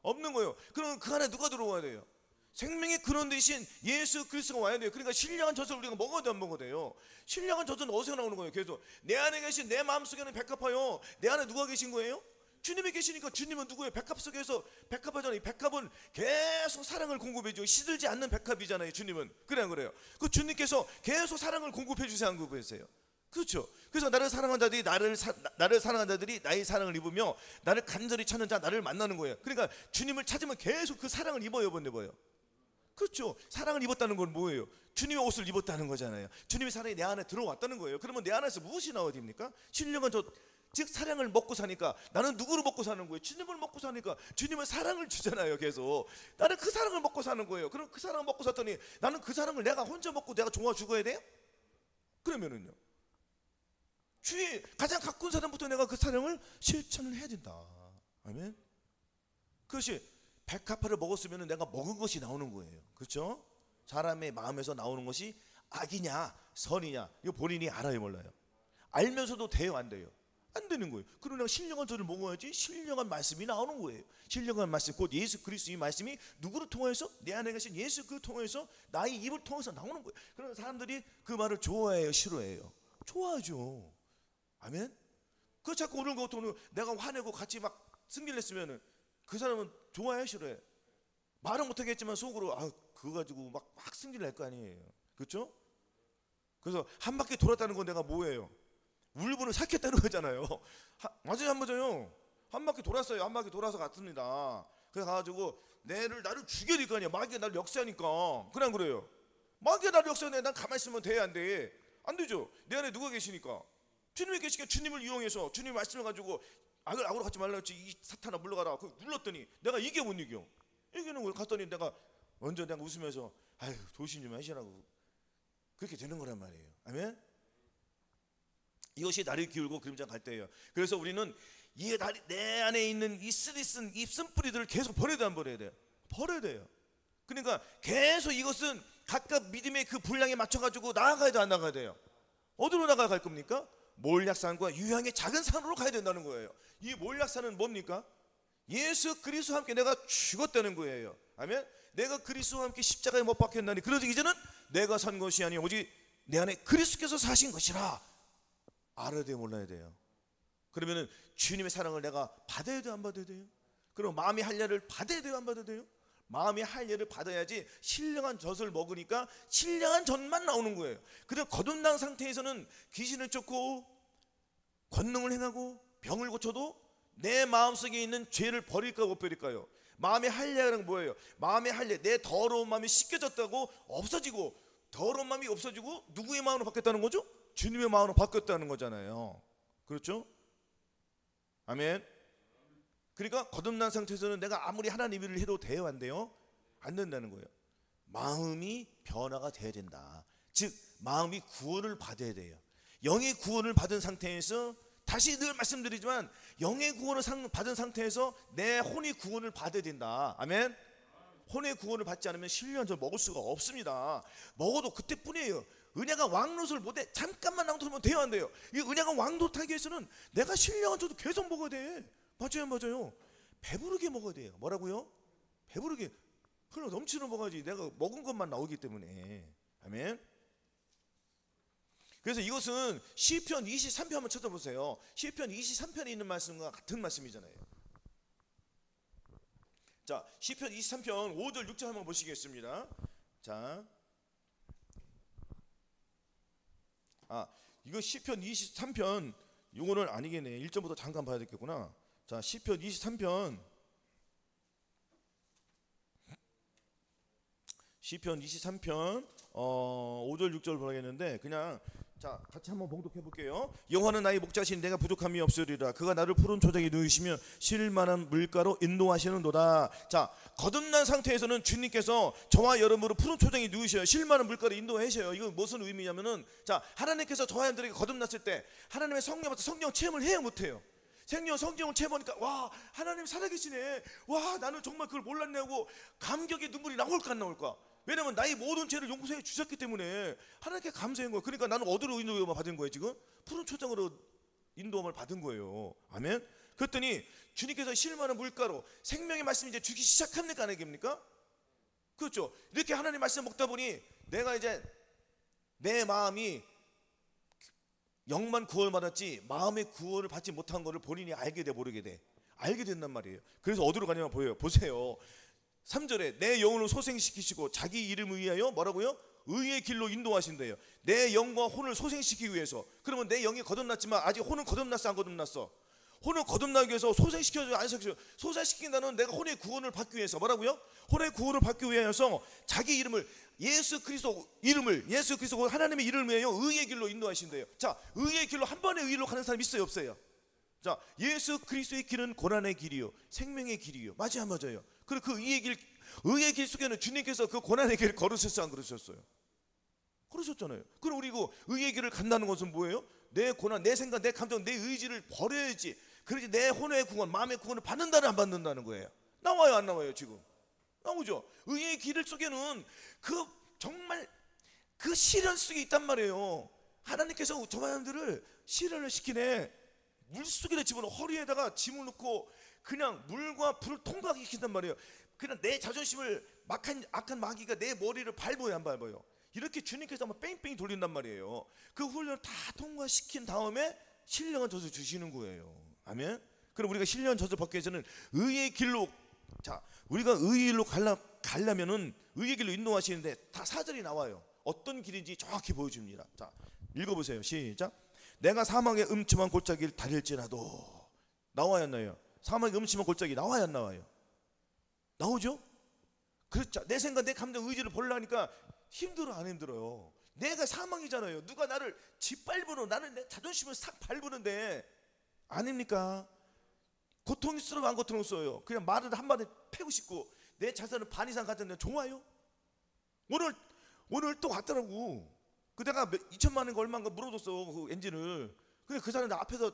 없는 거예요. 그럼 그 안에 누가 들어와야 돼요? 생명의 근원 되신 예수 그리스도가 와야 돼요. 그러니까 신령한 젖을 우리가 먹어야 돼, 안 먹어야 돼요? 신령한 젖은 어디서 나오는 거예요? 계속 내 안에 계신 내 마음속에는 백합화요. 내 안에 누가 계신 거예요? 주님이 계시니까. 주님은 누구예요? 백합 속에서 백합하잖아요. 이 백합은 계속 사랑을 공급해줘. 시들지 않는 백합이잖아요. 주님은. 그래 안 그래요? 그 주님께서 계속 사랑을 공급해 주세요, 안 공급해주세요? 그렇죠. 그래서 나를 사랑한 자들이 나를 사랑한 자들이 나의 사랑을 입으며 나를 간절히 찾는 자 나를 만나는 거예요. 그러니까 주님을 찾으면 계속 그 사랑을 입어요, 입어요. 그렇죠. 사랑을 입었다는 건 뭐예요? 주님의 옷을 입었다는 거잖아요. 주님의 사랑이 내 안에 들어왔다는 거예요. 그러면 내 안에서 무엇이 나와야 됩니까? 신령한 즉 사랑을 먹고 사니까. 나는 누구를 먹고 사는 거예요? 주님을 먹고 사니까. 주님은 사랑을 주잖아요. 계속 나는 그 사랑을 먹고 사는 거예요. 그럼 그 사랑을 먹고 샀더니 나는 그 사랑을 내가 혼자 먹고 내가 좋아 죽어야 돼요? 그러면은요, 주위 가장 가까운 사람부터 내가 그 사랑을 실천을 해야 된다. 아멘. 그것이 백합화를 먹었으면 내가 먹은 것이 나오는 거예요. 그렇죠? 사람의 마음에서 나오는 것이 악이냐 선이냐 이거 본인이 알아요, 몰라요? 알면서도 돼요, 안 돼요? 안 되는 거예요. 그러나 신령한 젖을 먹어야지 신령한 말씀이 나오는 거예요. 신령한 말씀, 곧 예수 그리스도 이 말씀이 누구를 통해서? 내 안에 계신 예수 그를 통해서 나의 입을 통해서 나오는 거예요. 그러나 사람들이 그 말을 좋아해요, 싫어해요? 좋아하죠. 아멘. 그 자꾸 오는 것도 내가 화내고 같이 막 승질냈으면은 그 사람은 좋아해, 싫어해? 말은 못하겠지만 속으로 그거 가지고 막 승질 낼 거 아니에요. 그렇죠? 그래서 한 바퀴 돌았다는 건 내가 뭐예요? 울분을 삭혔다는 거잖아요. 맞아요, 안 맞아요? 한 바퀴 돌았어요. 한 바퀴 돌아서 갔습니다. 그래서 가가지고 나를 죽여야 될 거 아니야. 마귀가 나를 역사하니까. 그냥 그래요. 마귀가 나를 역사하는데 난 가만히 있으면 돼, 안 돼? 안 되죠. 내 안에 누가 계시니까? 주님이 계시니까 주님을 이용해서 주님 말씀을 가지고 악으로 갖지 말라 했지. 이 사탄아 물러가라. 그 눌렀더니 내가 이겨 못 이겨? 이기는 걸 갔더니 내가 먼저 내가 웃으면서 아유 조심 좀 하시라고. 그렇게 되는 거란 말이에요. 아멘. 이것이 나를 기울고 그림자 갈 때예요. 그래서 우리는 내 안에 있는 이 쓰디쓴 이 쓴뿌리들을 계속 버려야 돼, 안 버려야 돼요? 버려야 돼요. 그러니까 계속 이것은 각각 믿음의 그 분량에 맞춰가지고 나아가야 돼, 안 나가야 돼요? 어디로 나아갈 겁니까? 몰약산과 유향의 작은 산으로 가야 된다는 거예요. 이 몰약산은 뭡니까? 예수 그리스도와 함께 내가 죽었다는 거예요. 아멘. 내가 그리스도와 함께 십자가에 못 박혔나니 그래서 이제는 내가 산 것이 아니요 오직 내 안에 그리스도께서 사신 것이라. 알아야 돼요, 몰라야 돼요? 그러면은 주님의 사랑을 내가 받아야 돼요, 안 받아야 돼요? 그럼 마음의 할례를 받아야 돼요, 안 받아야 돼요? 마음의 할례를 받아야지 신령한 젖을 먹으니까 신령한 젖만 나오는 거예요. 그래서 거듭난 상태에서는 귀신을 쫓고 권능을 행하고 병을 고쳐도 내 마음속에 있는 죄를 버릴까 못 버릴까요? 마음의 할례는 뭐예요? 마음의 할례, 내 더러운 마음이 씻겨졌다고 없어지고, 더러운 마음이 없어지고 누구의 마음으로 바뀌었다는 거죠? 주님의 마음으로 바뀌었다는 거잖아요. 그렇죠? 아멘. 그러니까 거듭난 상태에서는 내가 아무리 하나님 일을 해도 돼요, 안 돼요? 안 된다는 거예요. 마음이 변화가 돼야 된다. 즉 마음이 구원을 받아야 돼요. 영의 구원을 받은 상태에서, 다시 늘 말씀드리지만 영의 구원을 받은 상태에서 내 혼이 구원을 받아야 된다. 아멘. 혼의 구원을 받지 않으면 신령한 젖을 먹을 수가 없습니다. 먹어도 그때뿐이에요. 은혜가 왕노릇을 못해. 잠깐만 낭독하면 돼요, 안 돼요? 이 은혜가 왕노릇하기 위해서는 내가 신령한 젖을 계속 먹어야 돼. 맞아요, 맞아요. 배부르게 먹어야 돼요. 뭐라고요? 배부르게 흘러 넘치는 먹어야지. 내가 먹은 것만 나오기 때문에. 아멘. 그래서 이것은 시편 23편 한번 찾아보세요. 시편 23편에 있는 말씀과 같은 말씀이잖아요. 자, 시편 23편 5절 6절 한번 보시겠습니다. 자, 이거 시편 23편 이거는 아니겠네. 1절부터 잠깐 봐야 되겠구나. 자, 시편 23편 5절 6절 보겠는데 그냥 자, 같이 한번 봉독해 볼게요. 여호와는 나의 목자신 내가 부족함이 없으리라. 그가 나를 푸른 초장에 누이시며 쉴 만한 물가로 인도하시는도다. 자, 거듭난 상태에서는 주님께서 저와 여러분을 푸른 초장에 누이셔요. 쉴 만한 물가로 인도하셔요. 이거 무슨 의미냐면은, 자, 하나님께서 저와 여러분들에게 거듭났을 때 하나님의 성령 받아 성령 체험을 해야 못해요. 성령을 체험하니까 와, 하나님 살아계시네. 와, 나는 정말 그걸 몰랐네 하고 감격의 눈물이 나올까 안 나올까? 왜냐면 나의 모든 죄를 용서해 주셨기 때문에 하나님께 감사한 거예요. 그러니까 나는 어디로 인도함을 받은 거예요? 지금 푸른 초장으로 인도함을 받은 거예요. 아멘. 그랬더니 주님께서 쉴 만한 물가로 생명의 말씀 이제 주기 시작합니까 안 합니까? 그렇죠. 이렇게 하나님 말씀 먹다 보니 내가 이제 내 마음이 영만 구원을 받았지 마음의 구원을 받지 못한 것을 본인이 알게 돼 모르게 돼. 알게 된단 말이에요. 그래서 어디로 가냐면 보세요. 3절에 내 영혼을 소생시키시고 자기 이름을 위하여 뭐라고요? 의의 길로 인도하신대요. 내 영과 혼을 소생시키기 위해서. 그러면 내 영이 거듭났지만 아직 혼은 거듭났어 안 거듭났어? 혼을 거듭나기 위해서 소생시켜줘 안 시켜줘? 소생시킨다는 내가 혼의 구원을 받기 위해서 뭐라고요? 혼의 구원을 받기 위해서 자기 이름을 예수 그리스도 하나님의 이름을 위하여 의의 길로 인도하신대요. 자, 의의 길로 한 번에 의로 가는 사람 있어요 없어요? 자, 예수 그리스도의 길은 고난의 길이요 생명의 길이요. 맞아요. 그리고 그 의의 길 속에는 주님께서 그 고난의 길을 걸으셨어요 안 걸으셨어요? 그러셨잖아요. 그럼 그리고 의의 길을 간다는 것은 뭐예요? 내 고난, 내 생각, 내 감정, 내 의지를 버려야지. 그러지 내 혼의 구원, 마음의 구원을 받는다는 안 받는다는 거예요. 나와요 안 나와요 지금? 나오죠. 의의 길 속에는 그 정말 그 시련 속에 있단 말이에요. 하나님께서 저 사람들을 시련을 시키네. 물속에 집어넣어 허리에다가 짐을 넣고 그냥 물과 불을 통과하게 시킨단 말이에요. 그냥 내 자존심을 악한 마귀가 내 머리를 밟아요 안 밟아요? 이렇게 주님께서 한번 뺑뺑이 돌린단 말이에요. 그 훈련을 다 통과시킨 다음에 신령한 젖을 주시는 거예요. 아멘. 그럼 우리가 신령한 젖을 받기 위해서는 의의 길로, 자, 우리가 의의 길로 가려면은 의의 길로 인도하시는데 다 사절이 나와요. 어떤 길인지 정확히 보여줍니다. 자, 읽어보세요. 시작. 내가 사망의 음침한 골짜기를 다닐지라도. 나와요 안 나와요? 사망의 음침한 골짜기 나와요 안 나와요? 나오죠? 그렇죠. 내 생각, 내 감정, 의지를 보려니까 힘들어 안 힘들어요? 내가 사망이잖아요. 누가 나를 짓밟으러, 나는 내 자존심을 싹 밟으는데 아닙니까? 고통스러워 안 고통스러워요? 그냥 말을 한마디 패고 싶고 내 자산을 반 이상 가졌는데 좋아요? 오늘 또 왔더라고. 그 내가 2천만 원인가 얼마인가 물어줬어 그 엔진을. 근데 그 사람이 나 앞에서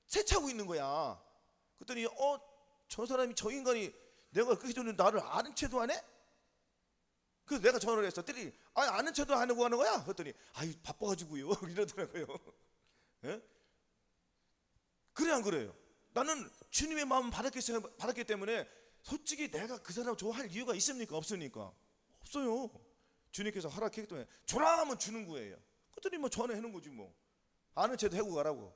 세차고 있는 거야. 그랬더니 저 사람이, 저 인간이 내가 그렇게 줬는데 나를 아는 체도 안 해? 그래서 내가 전화를 했어. 때리 아는 체도 안 하고 하는 거야? 그랬더니 아이 바빠가지고요 이러더라고요. 예? 그래 안 그래요? 나는 주님의 마음 받았기 때문에 솔직히 내가 그 사람 좋아할 이유가 있습니까? 없습니까? 없어요. 주님께서 허락했기 때문에 줘라 하면 주는 거예요. 그랬더니 뭐 전화해놓은 거지 뭐. 아는 체도 해고 가라고.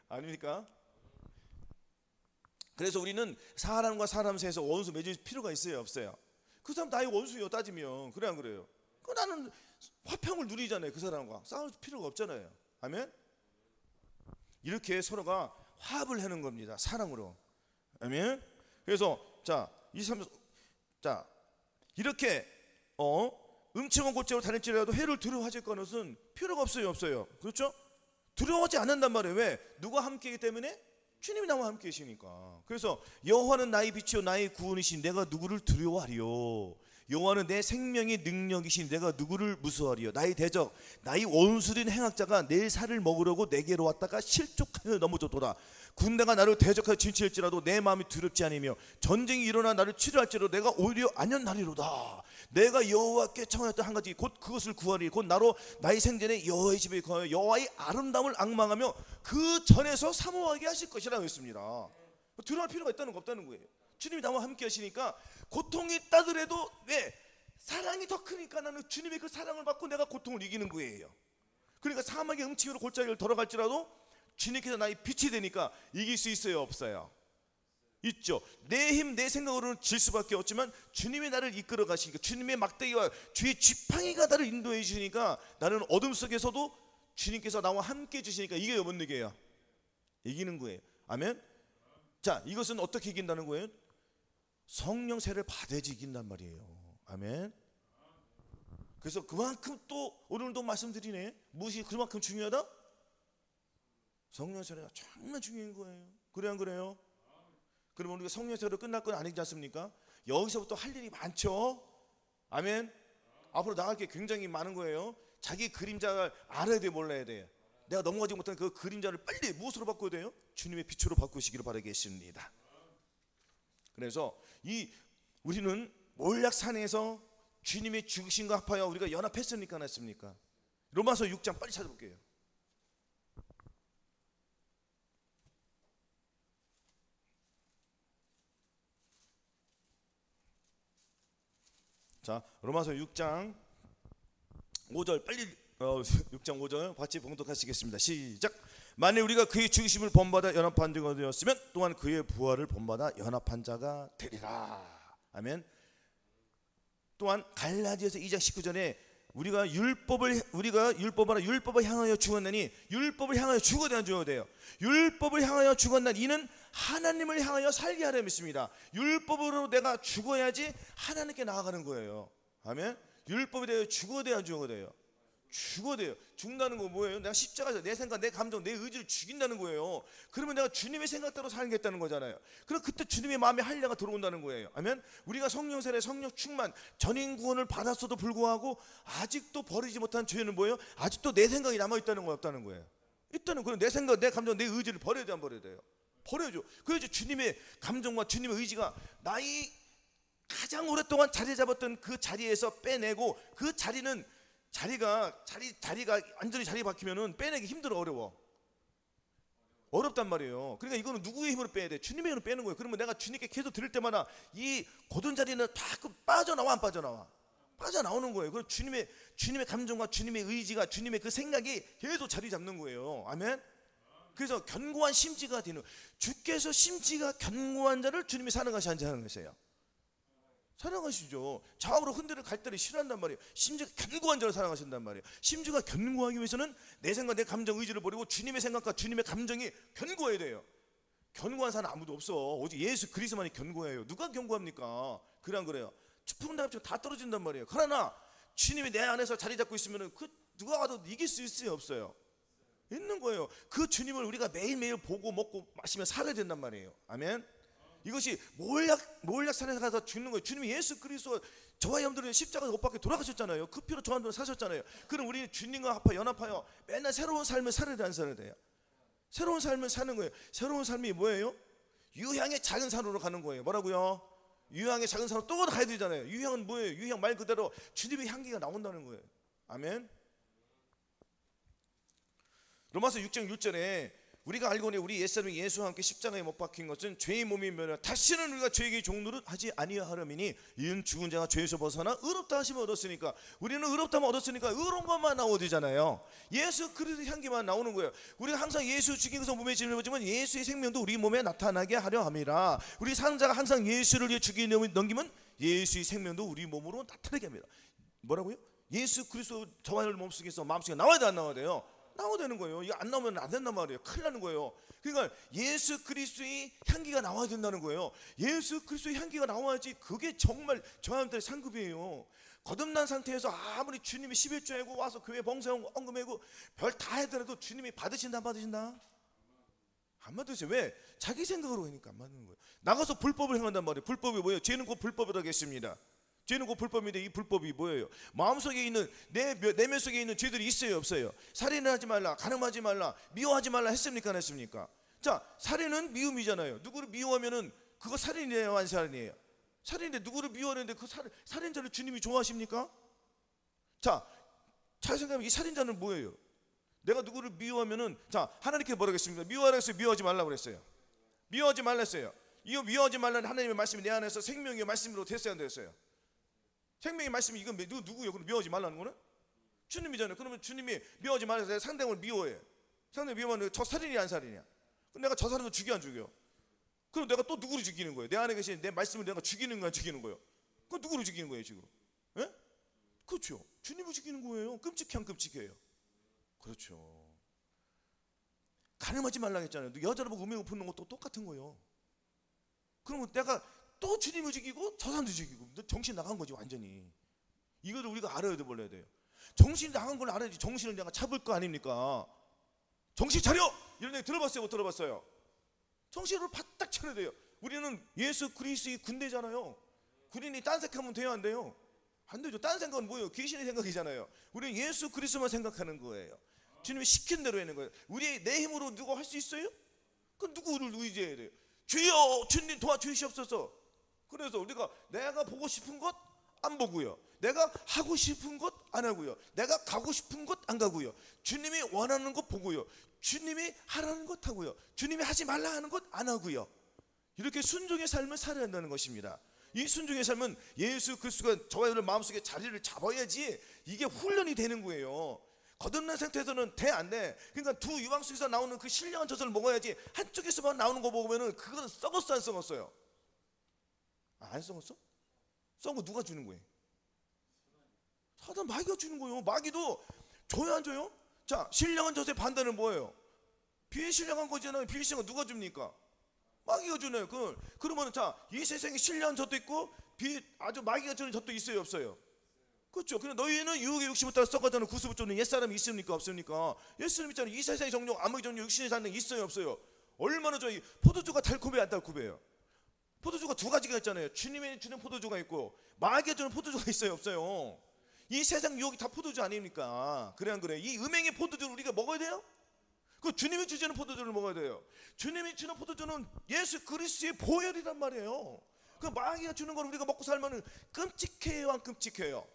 아닙니까? 그래서 우리는 사람과 사람 사이에서 원수 맺을 필요가 있어요 없어요? 그 사람 나의 원수요 따지면. 그래 안 그래요? 나는 화평을 누리잖아요. 그 사람과 싸울 필요가 없잖아요. 아멘? 이렇게 서로가 화합을 하는 겁니다. 사랑으로. 아멘? 그래서 이렇게 음침한 골짜기로 다닐지라도 해를 두려워하실 것은 필요가 없어요 없어요? 그렇죠? 두려워하지 않는단 말이에요. 왜? 누가 함께이기 때문에? 주님이 나와 함께 계시니까. 그래서 여호와는 나의 빛이요 나의 구원이신 내가 누구를 두려워하리요? 여호와는 내 생명의 능력이신 내가 누구를 무서워하리요? 나의 대적, 나의 원수된 행악자가 내 살을 먹으려고 내게로 왔다가 실족하여 넘어졌도다. 군대가 나를 대적하여 진치할지라도 내 마음이 두렵지 않으며 전쟁이 일어나 나를 치료할지라도 내가 오히려 안연하리로다. 내가 여호와께 청하였던 한 가지 곧 그것을 구하리. 곧 나로 나의 생전에 여호와의 집에 거하여 여호와의 아름다움을 앙망하며 그 전에서 사모하게 하실 것이라고 했습니다. 두려워할 필요가 있다는 거 없다는 거예요. 주님이 나와 함께 하시니까 고통이 있다더라도 왜? 사랑이 더 크니까 나는 주님의 그 사랑을 받고 내가 고통을 이기는 거예요. 그러니까 사막의 음침으로 골짜기를 걸어갈지라도 주님께서 나의 빛이 되니까 이길 수 있어요 없어요? 있죠. 내 힘, 내 생각으로는 질 수밖에 없지만 주님이 나를 이끌어 가시니까, 주님의 막대기와 주의 지팡이가 나를 인도해 주시니까 나는 어둠 속에서도 주님께서 나와 함께 해 주시니까 이겨요 못 이겨요? 이기는 거예요. 아멘? 자, 이것은 어떻게 이긴다는 거예요? 성령 세를 받아야지 이긴단 말이에요. 아멘? 그래서 그만큼 또 오늘도 말씀드리네. 무엇이 그만큼 중요하다? 성령 세례가 정말 중요한 거예요. 그래요 안 그래요? 그러면 우리가 성령 세례로 끝날 건 아니지 않습니까? 여기서부터 할 일이 많죠. 아멘. 앞으로 나갈 게 굉장히 많은 거예요. 자기 그림자를 알아야 돼, 몰라야 돼. 내가 넘어가지 못한 그 그림자를 빨리 무엇으로 바꿔야 돼요? 주님의 빛으로 바꾸시기를 바라겠습니다. 그래서 우리는 몰약산에서 주님의 죽으심과 합하여 우리가 연합했습니까, 안 했습니까? 로마서 6장 빨리 찾아볼게요. 자, 로마서 6장 5절 빨리 6장 5절 같이 봉독하시겠습니다. 시작. 만일 우리가 그의 죽으심을 본받아 연합한 자가 되었으면 또한 그의 부활을 본받아 연합한 자가 되리라. 아멘. 또한 갈라디아서 2장 19절에 우리가 율법을 향하여 죽었나니 율법을 향하여 죽어야 돼요. 율법을 향하여 죽었나니 이는 하나님을 향하여 살게 하려 믿습니다. 율법으로 내가 죽어야지 하나님께 나아가는 거예요. 아멘. 율법에 대해 죽어야 돼요. 죽는다는 거 뭐예요? 내가 십자가에서 내 생각, 내 감정, 내 의지를 죽인다는 거예요. 그러면 내가 주님의 생각대로 살겠다는 거잖아요. 그럼 그때 주님의 마음에 할례가 들어온다는 거예요. 아멘. 우리가 성령 세례, 성령 충만, 전인 구원을 받았어도 불구하고 아직도 버리지 못한 죄는 뭐예요? 아직도 내 생각이 남아 있다는 거 없다는 거예요. 있다는 거예요. 내 생각, 내 감정, 내 의지를 버려야 돼, 안 버려야 돼요? 버려야죠. 그래서 주님의 감정과 주님의 의지가 나이 가장 오랫동안 자리 잡았던 그 자리에서 빼내고, 그 자리가 완전히 자리 박히면은 빼내기 힘들어, 어렵단 말이에요. 그러니까 이거는 누구의 힘으로 빼야 돼? 주님의 힘으로 빼는 거예요. 그러면 내가 주님께 계속 드릴 때마다 이 고든 자리는 다 빠져나와, 안 빠져나와? 빠져나오는 거예요. 그럼 주님의 감정과 주님의 의지가, 주님의 그 생각이 계속 자리 잡는 거예요. 아멘. 그래서 견고한 심지가 되는, 주께서 심지가 견고한 자를 주님이 사랑하시는 것이에요. 사랑하시죠. 좌우로 흔들을 갈 때를 싫어한단 말이에요. 심지가 견고한 자를 사랑하신단 말이에요. 심지가 견고하기 위해서는 내 생각, 내 감정, 의지를 버리고 주님의 생각과 주님의 감정이 견고해야 돼요. 견고한 사람 아무도 없어. 오직 예수 그리스도만이 견고해요. 누가 견고합니까? 그래 안 그래요? 추풍 다음처럼 다 떨어진단 말이에요. 그러나 주님이 내 안에서 자리 잡고 있으면 누가 와도 이길 수 있어요, 없어요? 있는 거예요. 그 주님을 우리가 매일매일 보고 먹고 마시며 살아야 된단 말이에요. 아멘. 이것이 몰약산에 가서 죽는 거예요. 주님이 예수 그리스도, 저와 여러분들은 십자가에서 못 박혀 돌아가셨잖아요. 그 피로 저와 여러분 사셨잖아요. 그럼 우리는 주님과 연합하여 맨날 새로운 삶을 살아야 돼, 안 살아야 돼요? 새로운 삶을 사는 거예요. 새로운 삶이 뭐예요? 유향의 작은 산으로 가는 거예요. 뭐라고요? 유향의 작은 산으로 또 가야 되잖아요. 유향은 뭐예요? 유향 말 그대로 주님의 향기가 나온다는 거예요. 아멘. 로마서 6장 6절에 우리가 알고 있는 우리 옛사람이 예수와 함께 십자가에 못 박힌 것은 죄의 몸이 면하 다시는 우리가 죄에게 종노릇 하지 아니하려니니 이는 죽은 자가 죄에서 벗어나 의롭다 하심을 얻었으니까, 우리는 의롭다만 얻었으니까 의로운 것만 나오잖아요. 예수 그리스도의 향기만 나오는 거예요. 우리가 항상 예수 죽이고서 몸에 짊어지면 예수의 생명도 우리 몸에 나타나게 하려 함이라. 우리 사는 자가 항상 예수를 위해 죽이 넘기면 예수의 생명도 우리 몸으로 나타나게 합니다. 뭐라고요? 예수 그리스도 저와 여러분 몸속에서 마음속에 나와야 돼, 안 나와야 돼요? 나와야 되는 거예요. 이거 안 나오면 안 된단 말이에요. 큰일 나는 거예요. 그러니까 예수 그리스도의 향기가 나와야 된다는 거예요. 예수 그리스도의 향기가 나와야지 그게 정말 저한테 상급이에요. 거듭난 상태에서 아무리 주님이 11조하고 와서 교회 봉사하고 헌금하고 별 다 하더라도 주님이 받으신다, 안 받으신다? 안 받으세요. 왜? 자기 생각으로 하니까 안 받는 거예요. 나가서 불법을 행한단 말이에요. 불법이 뭐예요? 죄는 곧 불법이라고 했습니다. 죄는 곧 불법인데 이 불법이 뭐예요? 마음속에 있는 내면 속에 있는 죄들이 있어요, 없어요? 살인을 하지 말라, 간음하지 말라, 미워하지 말라 했습니까, 안 했습니까? 자, 살인은 미움이잖아요. 누구를 미워하면은 그거 살인이에요, 안 살인이에요? 살인인데 누구를 미워하는데 그 살인자를 주님이 좋아하십니까? 자, 잘 생각하면 이 살인자는 뭐예요? 내가 누구를 미워하면은, 자, 하나님께 뭐라고 했습니까? 미워하라 했어요, 미워하지 말라고 그랬어요? 미워하지 말라 했어요. 이거 미워하지 말라는 하나님의 말씀이 내 안에서 생명의 말씀으로 됐어야 안 됐어요? 생명의 말씀이 이건 누구예요? 그럼 미워하지 말라는 거는? 주님이잖아요. 그러면 주님이 미워하지 말아서 상대방을 미워해. 상대방 미워하는 저 살인이야, 안 살인이야? 그럼 내가 저 사람을 죽여, 안 죽여? 그럼 내가 또 누구를 죽이는 거예요? 내 안에 계신 내 말씀을 내가 죽이는 거야, 죽이는 거예요? 그럼 누구를 죽이는 거예요, 지금? 예? 그렇죠. 주님을 죽이는 거예요. 끔찍해, 끔찍해요. 그렇죠. 간음하지 말라고 했잖아요. 여자를 보고 음행을 품는 것도 똑같은 거예요. 그러면 내가 또 주님을 죽이고 저 사람도 죽이고 정신 나간 거지, 완전히. 이거를 우리가 알아야 돼, 몰라야 돼요. 정신이 나간 걸 알아야지. 정신을 내가 잡을 거 아닙니까? 정신 차려! 이런 얘기 들어봤어요, 못 들어봤어요? 정신을 바짝 차려야 돼요. 우리는 예수 그리스도의 군대잖아요. 군인이 딴 생각하면 돼요, 안 돼요? 안 되죠. 딴 생각은 뭐예요? 귀신의 생각이잖아요. 우리는 예수 그리스도만 생각하는 거예요. 주님이 시킨 대로 하는 거예요. 우리 내 힘으로 누구 할 수 있어요? 그럼 누구를 의지해야 돼요? 주여, 주님 도와주시옵소서. 그래서 우리가 내가 보고 싶은 것 안 보고요, 내가 하고 싶은 것 안 하고요, 내가 가고 싶은 것 안 가고요, 주님이 원하는 것 보고요, 주님이 하라는 것 하고요, 주님이 하지 말라 하는 것 안 하고요. 이렇게 순종의 삶을 살아야 한다는 것입니다. 이 순종의 삶은 예수 그리스도가 저와 여러분 마음속에 자리를 잡아야지 이게 훈련이 되는 거예요. 거듭난 상태에서는 돼, 안 돼? 그러니까 두 유황 속에서 나오는 그 신령한 젖을 먹어야지. 한쪽에서만 나오는 거 보면은 그거는 썩었어, 안 썩었어요? 안 썩었어? 썩은 거 누가 주는 거예요? 사단, 마귀가 주는 거예요. 마귀도 줘요, 안 줘요? 자, 신령한 젖의 반대는 뭐예요? 비신령한 거잖아요. 비신령한 거 누가 줍니까? 마귀가 주네요. 그러면 자, 이 세상에 신령한 젖도 있고 아주 마귀가 주는 젖도 있어요, 없어요? 그렇죠. 그냥 너희는 유혹의 육신을 따라 썩어가는 구습을 쫓는 옛사람이 있습니까, 없습니까? 옛사람 있잖아요. 이 세상의 정령, 암의 정령, 육신의 잔능 있어요, 없어요? 얼마나 저희 포도주가 달콤해요, 안 달콤해요? 포도주가 두 가지가 있잖아요. 주님이 주는 포도주가 있고 마귀가 주는 포도주가 있어요, 없어요? 이 세상 유혹이 다 포도주 아닙니까? 그래, 안 그래? 이 음행의 포도주를 우리가 먹어야 돼요? 그 주님이 주시는 포도주를 먹어야 돼요. 주님이 주는 포도주는 예수 그리스도의 보혈이란 말이에요. 그 마귀가 주는 걸 우리가 먹고 살면 끔찍해요, 안 끔찍해요?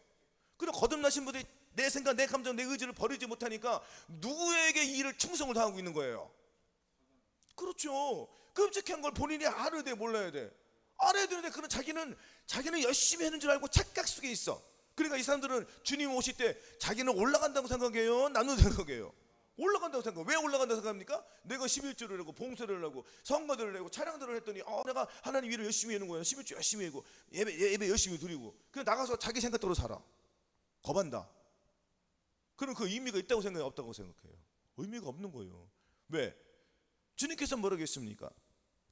그리고 거듭나신 분들이 내 생각, 내 감정, 내 의지를 버리지 못하니까 누구에게 이 일을 충성을 다하고 있는 거예요? 그렇죠. 끔찍한 걸 본인이 알아야 돼, 몰라야 돼? 알아야 되는데 그는 자기는 열심히 하는 줄 알고 착각 속에 있어. 그러니까 이 사람들은 주님 오실 때 자기는 올라간다고 생각해요, 나는 생각해요? 올라간다고 생각해요. 왜 올라간다고 생각합니까? 내가 11조를 하고 봉사를 하고 성가들을 하고 차량들을 했더니 내가 하나님 일을 열심히 하는 거예요. 11조 열심히 하고 예배 열심히 드리고 그냥 나가서 자기 생각대로 살아. 겁한다. 그럼 그 의미가 있다고 생각해요, 없다고 생각해요? 의미가 없는 거예요. 왜? 주님께서 뭐라고 했습니까?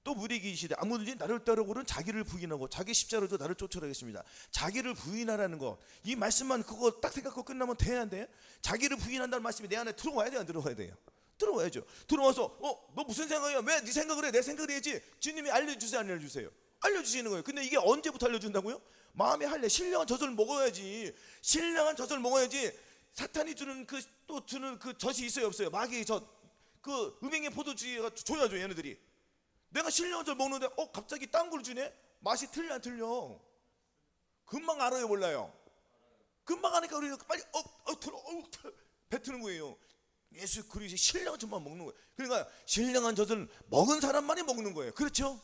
또 우리에게 이시되 아무든지 나를 따르고는 자기를 부인하고 자기 십자가를 져 나를 쫓으라 했습니다. 자기를 부인하라는 거, 이 말씀만 그거 딱 생각하고 끝나면 돼야 안 돼요? 자기를 부인한다는 말씀이 내 안에 들어와야 돼요, 안 들어와야 돼요? 들어와야죠. 들어와서 너 무슨 생각이야? 왜 네 생각을 해? 내 생각을 해야지. 주님이 알려주세요, 안 알려주세요? 알려주시는 거예요. 근데 이게 언제부터 알려준다고요? 마음에 할래. 신령한 젖을 먹어야지. 신령한 젖을 먹어야지. 사탄이 주는 또 주는 그 젖이 있어요, 없어요? 마귀의 젖, 그 음행의 포도주가 줘야죠, 얘네들이. 내가 신령한 젖 먹는데 갑자기 딴 걸 주네? 맛이 틀려, 안 틀려? 금방 알아요, 몰라요? 금방 아니까 우리가 빨리 뱉는 거예요. 예수 그리스도의 신령한 젖만 먹는 거예요. 그러니까 신령한 젖을 먹은 사람만이 먹는 거예요. 그렇죠?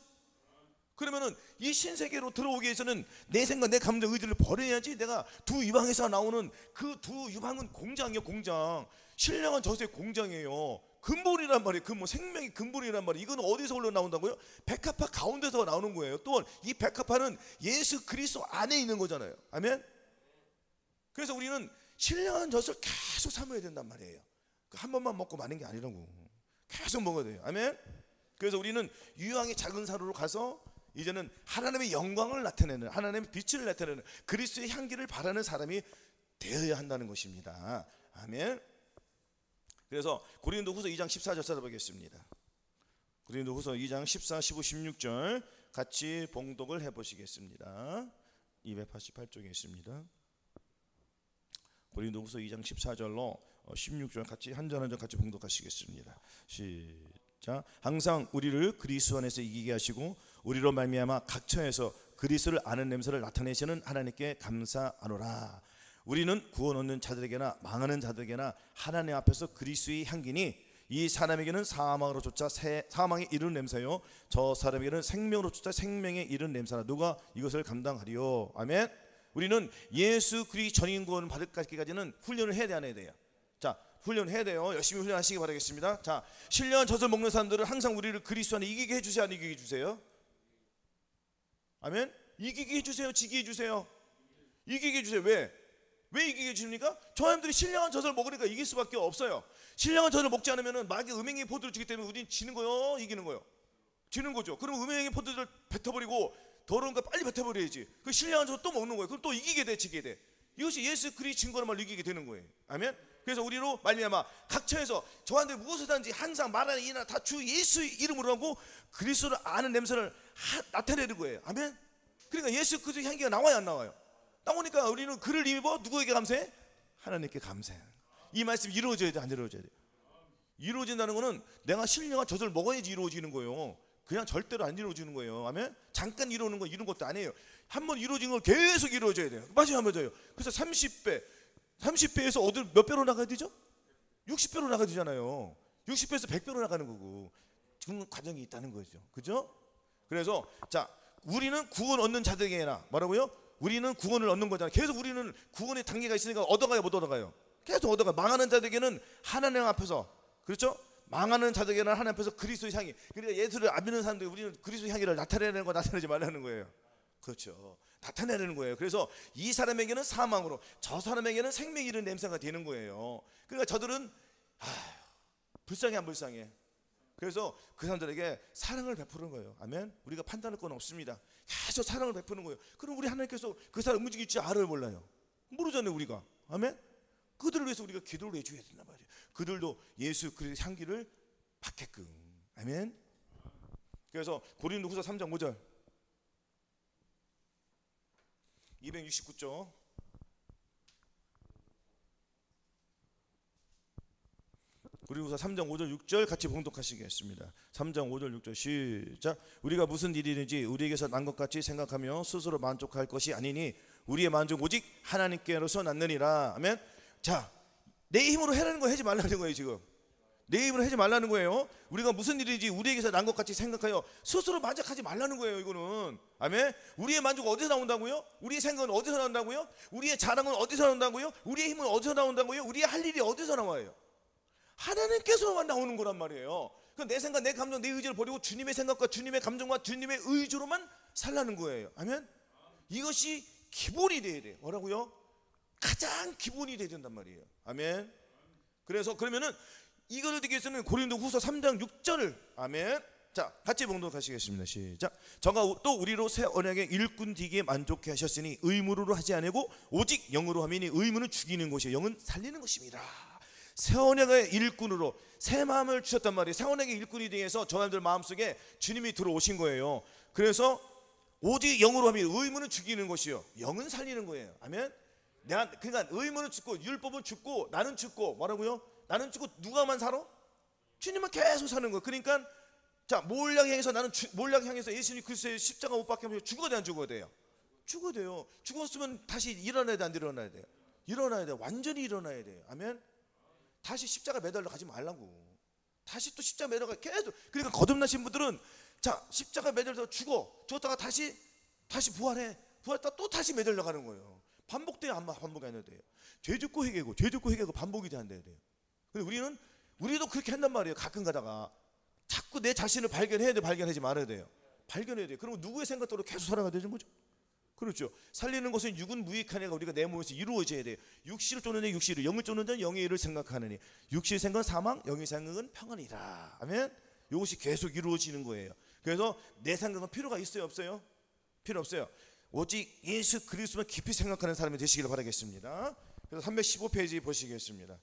그러면은 이 신세계로 들어오기 위해서는 내 생각, 내 감정, 의지를 버려야지. 내가 두 유방에서 나오는 그 두 유방은 공장이에요, 공장. 신령한 젖의 공장이에요. 근본이란 말이에요. 생명이 근본이란 말이에요. 이건 어디서 흘러나온다고요? 백합화 가운데서 나오는 거예요. 또 이 백합화는 예수 그리스도 안에 있는 거잖아요. 아멘? 그래서 우리는 신령한 젖을 계속 삼아야 된단 말이에요. 한 번만 먹고 마는 게 아니라고. 계속 먹어야 돼요. 아멘? 그래서 우리는 유황의 작은 사로로 가서 이제는 하나님의 영광을 나타내는, 하나님의 빛을 나타내는 그리스도의 향기를 바라는 사람이 되어야 한다는 것입니다. 아멘. 그래서 고린도후서 2장 14절 찾아보겠습니다. 고린도후서 2장 14, 15, 16절 같이 봉독을 해보시겠습니다. 288쪽에 있습니다. 고린도후서 2장 14절로 16절 같이 한 절 한 절 같이 봉독하시겠습니다. 시작. 항상 우리를 그리스도 안에서 이기게 하시고 우리로 말미암아 각처에서 그리스도를 아는 냄새를 나타내시는 하나님께 감사하노라. 우리는 구원 얻는 자들에게나 망하는 자들에게나 하나님 앞에서 그리스도의 향기니 이 사람에게는 사망으로 쫓아 사망에 이르는 냄새요 저 사람에게는 생명으로 쫓아 생명에 이르는 냄새라. 누가 이것을 감당하리요? 아멘. 우리는 예수 그리스도 전인 구원 받을 까지는 훈련을 해야 돼, 안 해야 돼요? 자, 훈련해야 돼요. 열심히 훈련하시기 바라겠습니다. 자, 신령한 젖을 먹는 사람들은 항상 우리를 그리스도 안에 이기게 해주세요, 안 이기게 해주세요? 아멘. 이기게 해주세요, 지게 해주세요? 이기게 해주세요. 왜 이기게 해줍니까? 저 사람들이 신령한 젖을 먹으니까 이길 수밖에 없어요. 신령한 젖을 먹지 않으면 마귀 음행의 포도를 주기 때문에 우리는 지는 거요, 이기는 거요? 지는 거죠. 그럼 음행의 포도를 뱉어버리고 더러운 거 빨리 뱉어버려야지. 그 신령한 젖을 또 먹는 거예요. 그럼 또 이기게 돼, 지게 돼. 이것이 예수 그리스도의 증거를 느끼게 되는 거예요. 아멘. 그래서 우리로 말미암아 각처에서 저한테 무엇을 하든지 항상 말하는 이나 다 주 예수 이름으로 하고 그리스도를 아는 냄새를 나타내는 거예요. 아멘. 그러니까 예수 그리스도의 향기가 나와요, 안 나와요? 나오니까 우리는 그를 입어 누구에게 감사해? 하나님께 감사해. 이 말씀이 이루어져야 돼, 안 이루어져야 돼? 이루어진다는 거는 내가 신령한 젖을 먹어야지 이루어지는 거예요. 그냥 절대로 안 이루어지는 거예요. 아멘. 잠깐 이루는 거 이런 것도 아니에요. 한번 이루어진 걸 계속 이루어져야 돼요. 맞아요, 맞아요. 그래서 30배에서 어디 몇 배로 나가야 되죠? 60배로 나가야 되잖아요. 60배에서 100배로 나가는 거고 그 과정이 있다는 거죠. 그죠? 그래서 자, 우리는 구원 얻는 자들에게나 뭐라고요? 우리는 구원을 얻는 거잖아요. 계속 우리는 구원의 단계가 있으니까 얻어가요, 못 얻어가요? 계속 얻어가. 망하는 자들에게는 하나님 앞에서, 그렇죠? 망하는 자들에게는 하나님 앞에서 그리스도의 향기. 그러니까 예수를 안 믿는 사람들 우리는 그리스도의 향기를 나타내는 거 나타내지 말라는 거예요. 그렇죠. 나타내는 거예요. 그래서 이 사람에게는 사망으로, 저 사람에게는 생명이 이른 냄새가 되는 거예요. 그러니까 저들은 불쌍해 안 불쌍해? 그래서 그 사람들에게 사랑을 베푸는 거예요. 아멘. 우리가 판단할 건 없습니다. 계속 사랑을 베푸는 거예요. 그럼 우리 하나님께서 그 사람 움직일지 알아요, 몰라요? 모르잖아요, 우리가. 아멘. 그들을 위해서 우리가 기도를 해줘야 된단 말이에요. 그들도 예수 그리스도의 향기를 받게끔. 아멘. 그래서 고린도후서 3장 5절 269쪽 고린도후서 3장 5절 6절 같이 봉독하시겠습니다. 3장 5절 6절 시작. 우리가 무슨 일이든지 우리에게서 난 것 같이 생각하며 스스로 만족할 것이 아니니 우리의 만족 오직 하나님께로서 났느니라. 아멘. 자, 내 힘으로 해라는 거 하지 말라는 거예요. 지금 내 힘으로 하지 말라는 거예요. 우리가 무슨 일인지 우리에게서 난 것 같이 생각하여 스스로 만족하지 말라는 거예요. 이거는. 아멘. 우리의 만족은 어디서 나온다고요? 우리의 생각은 어디서 나온다고요? 우리의 자랑은 어디서 나온다고요? 우리의 힘은 어디서 나온다고요? 우리의 할 일이 어디서 나와요? 하나님께서만 나오는 거란 말이에요. 내 생각, 내 감정, 내 의지를 버리고 주님의 생각과 주님의 감정과 주님의 의지로만 살라는 거예요. 아멘. 이것이 기본이 돼야 돼요. 뭐라고요? 가장 기본이 돼야 된단 말이에요. 아멘. 그래서 그러면은 이거를 듣기 위해서는 고린도후서 3장 6절을 아멘. 자, 같이 봉독하시겠습니다. 시작. 저가 또 우리로 새 언약의 일꾼 되기에 만족해 하셨으니 의무로 하지 아니고 오직 영으로 함이니 의무는 죽이는 것이요 영은 살리는 것입니다. 새 언약의 일꾼으로 새 마음을 주셨단 말이에요. 새 언약의 일꾼이 되어서 저희들 마음속에 주님이 들어오신 거예요. 그래서 오직 영으로 함이 의무는 죽이는 것이요 영은 살리는 거예요. 아멘. 그러니까 의무는 죽고 율법은 죽고 나는 죽고 뭐라고요? 나는 죽고 누가만 살아? 주님은 계속 사는 거예요. 그러니까 자, 몰약 향해서 나는 몰약 향해서 예수님 그리스도의 십자가 못 박혀 죽어야 돼, 안 죽어야 돼요? 죽어야 돼요. 죽었으면 다시 일어나야 돼, 안 일어나야 돼요? 일어나야 돼요. 완전히 일어나야 돼요. 아멘. 다시 십자가 매달려 가지 말라고. 다시 또 십자가 매달려 계속. 그러니까 거듭나신 분들은 자, 십자가 매달려서 죽었다가 다시 부활해. 부활했다가 또 다시 매달려 가는 거예요. 반복돼야 안 반복이 안 돼요. 죄 짓고 회개고 죄 짓고 회개고 반복이 돼야 돼요. 근데 우리도 그렇게 한단 말이에요. 가끔 가다가 자꾸 내 자신을 발견해야 돼, 발견하지 말아야 돼요. 발견해야 돼요. 그러면 누구의 생각대로 계속 살아가야 되는 거죠. 그렇죠. 살리는 것은 육은 무익하니까 우리가 내 몸에서 이루어져야 돼요. 육실을 쫓는 자 육실을, 영을 쫓는 자는 영의 일을 생각하느니 육실의 생각은 사망, 영의 생각은 평안이라. 아멘. 이것이 계속 이루어지는 거예요. 그래서 내 생각은 필요가 있어요, 없어요? 필요 없어요. 오직 예수 그리스도만 깊이 생각하는 사람이 되시기를 바라겠습니다. 그래서 315페이지 보시겠습니다.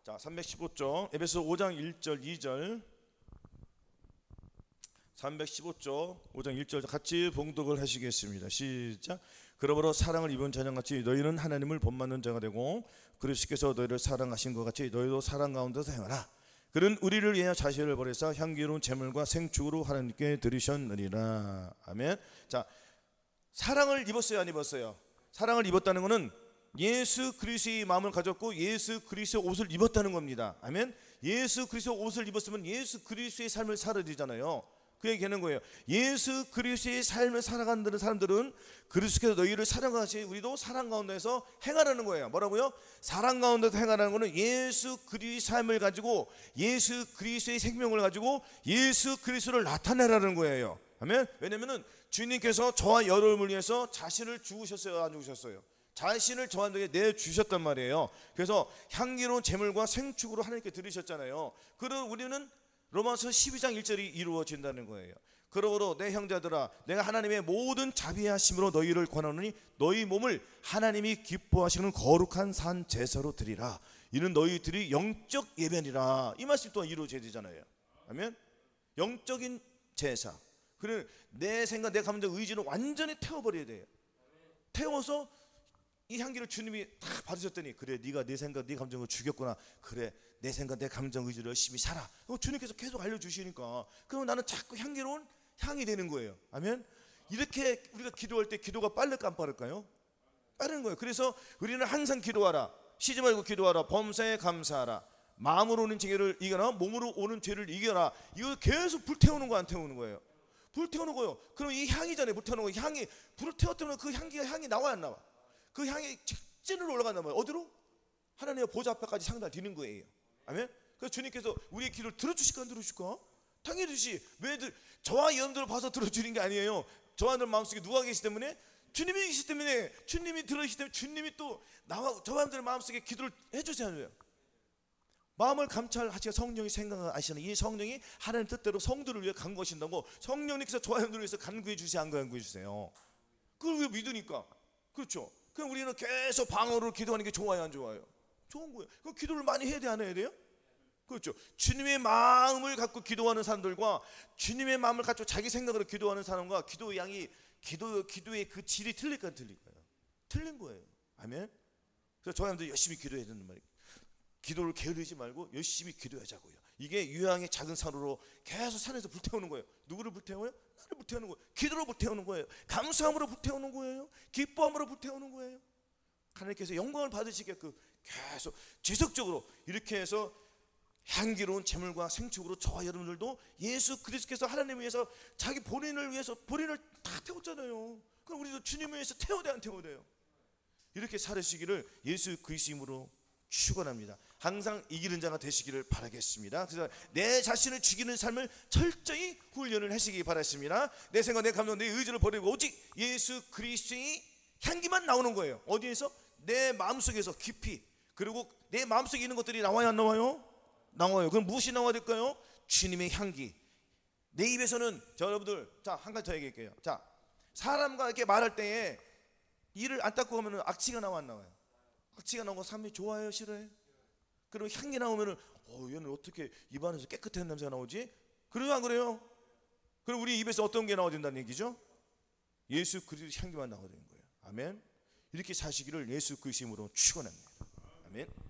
자, 315쪽 에베소 5장 1절 2절 315쪽 5장 1절 같이 봉독을 하시겠습니다. 시작. 그러므로 사랑을 입은 자녀같이 너희는 하나님을 본받는 자가 되고 그리스도께서 너희를 사랑하신 것 같이 너희도 사랑 가운데서 행하라. 그는 우리를 위하여 자신을 버리사 향기로운 제물과 생축으로 하나님께 드리셨느니라. 아멘. 자, 사랑을 입었어요, 안 입었어요? 사랑을 입었다는 것은 예수 그리스도의 마음을 가졌고 예수 그리스도의 옷을 입었다는 겁니다. 아멘. 예수 그리스도의 옷을 입었으면 예수 그리스도의 삶을 살아야 되잖아요. 그 얘기하는 거예요. 예수 그리스도의 삶을 살아가는 사람들은 그리스도께서 너희를 사랑하시 우리도 사랑 가운데서 행하라는 거예요. 뭐라고요? 사랑 가운데서 행하라는 것은 예수 그리스도의 삶을 가지고 예수 그리스도의 생명을 가지고 예수 그리스도를 나타내라는 거예요. 아멘. 왜냐면은 주님께서 저와 여러분을 위해서 자신을 죽으셨어요, 안 죽으셨어요? 자신을 저한테 내주셨단 말이에요. 그래서 향기로운 제물과 생축으로 하나님께 드리셨잖아요. 그럼 우리는 로마서 12장 1절이 이루어진다는 거예요. 그러므로 내 형제들아, 내가 하나님의 모든 자비하심으로 너희를 권하노니 너희 몸을 하나님이 기뻐하시는 거룩한 산 제사로 드리라. 이는 너희들이 영적 예배니라. 이 말씀 또한 이루어져야 되잖아요. 아멘. 영적인 제사. 그래, 내 생각, 내 감정, 의지는 완전히 태워버려야 돼요. 태워서 이 향기를 주님이 다 받으셨더니, 그래, 네가 내 생각, 네 감정을 죽였구나. 그래, 내 생각, 내 감정, 의지를 열심히 살아. 주님께서 계속 알려주시니까, 그럼 나는 자꾸 향기로운 향이 되는 거예요. 아멘. 이렇게 우리가 기도할 때 기도가 빠를까 안 빠를까요? 빠른 거예요. 그래서 우리는 항상 기도하라. 쉬지 말고 기도하라. 범사에 감사하라. 마음으로 오는 죄를 이겨라. 몸으로 오는 죄를 이겨라. 이거 계속 불태우는 거 안 태우는 거예요? 불태우는 거예요. 그럼 이 향이잖아요. 불태우는 거. 향이 불을 태웠다면 그 향이 나와야 안 나와? 그 향이 직진으로 올라간단 말이에요. 어디로? 하나님의 보좌 앞에까지 상달 드리는 거예요. 아멘. 그래서 주님께서 우리의 기도를 들어주실까 안 들어주실까? 당연히 왜들 저와 여러분들을 봐서 들어주는 게 아니에요. 저와 여러분 마음속에 누가 계시기 때문에? 주님이 계시기 때문에, 주님이 들어주시기 때문에 주님이 또 나와 저와 여러분들 마음속에 기도를 해주세요. 하는 거예요. 마음을 감찰하시고 성령이 생각하시는 이 성령이 하나님 뜻대로 성도를 위해 간구하신다고 성령님께서 저와 여러분들을 위해서 간구해 주세요, 안 간구해 주세요? 그걸 왜 믿으니까? 그렇죠. 그럼 우리는 계속 방언으로 기도하는 게 좋아요, 안 좋아요? 좋은 거예요. 그럼 기도를 많이 해야 돼, 안 해야 돼요? 그렇죠. 주님의 마음을 갖고 기도하는 사람들과 주님의 마음을 갖고 자기 생각으로 기도하는 사람과 기도의 양이 기도의 그 질이 틀릴까 안 틀릴까요? 틀린 거예요. 아멘. 그래서 저희 사람들 열심히 기도해야 되는 말이에요. 기도를 게으르지 말고 열심히 기도하자고요. 이게 유황의 작은 산으로 계속 산에서 불태우는 거예요. 누구를 불태워요? 나를 불태우는 거예요. 기도로 불태우는 거예요. 감사함으로 불태우는 거예요. 기뻐함으로 불태우는 거예요. 하나님께서 영광을 받으시게끔 계속 지속적으로 이렇게 해서 향기로운 제물과 생축으로 저와 여러분들도 예수 그리스도께서 하나님을 위해서 자기 본인을 위해서 본인을 다 태웠잖아요. 그럼 우리도 주님을 위해서 태워야 돼, 안 태워야 돼요? 이렇게 살으시기를 예수 그리스도 이름으로 축원합니다. 항상 이기는 자가 되시기를 바라겠습니다. 그래서 내 자신을 죽이는 삶을 철저히 훈련을 하시기 바랍니다. 내 생각, 내 감정, 내 의지를 버리고 오직 예수 그리스도의 향기만 나오는 거예요. 어디에서? 내 마음속에서 깊이. 그리고 내 마음속에 있는 것들이 나와요, 안 나와요? 나와요. 그럼 무엇이 나와야 될까요? 주님의 향기. 내 입에서는, 자 여러분들, 자 한 가지 더 얘기할게요. 자, 사람과 이렇게 말할 때에 이를 안 닦고 하면 악취가 나와, 안 나와요? 악취가 나오고 사람이 좋아해요, 싫어해요? 그리고 향기 나오면은 얘는 어떻게 입안에서 깨끗한 냄새가 나오지? 그래요, 안 그래요? 그럼 우리 입에서 어떤 게 나와야 된다는 얘기죠? 예수 그리스도 향기만 나와야 되는 거예요. 아멘. 이렇게 사시기를 예수 그리스도 이름으로 축원합니다. 아멘.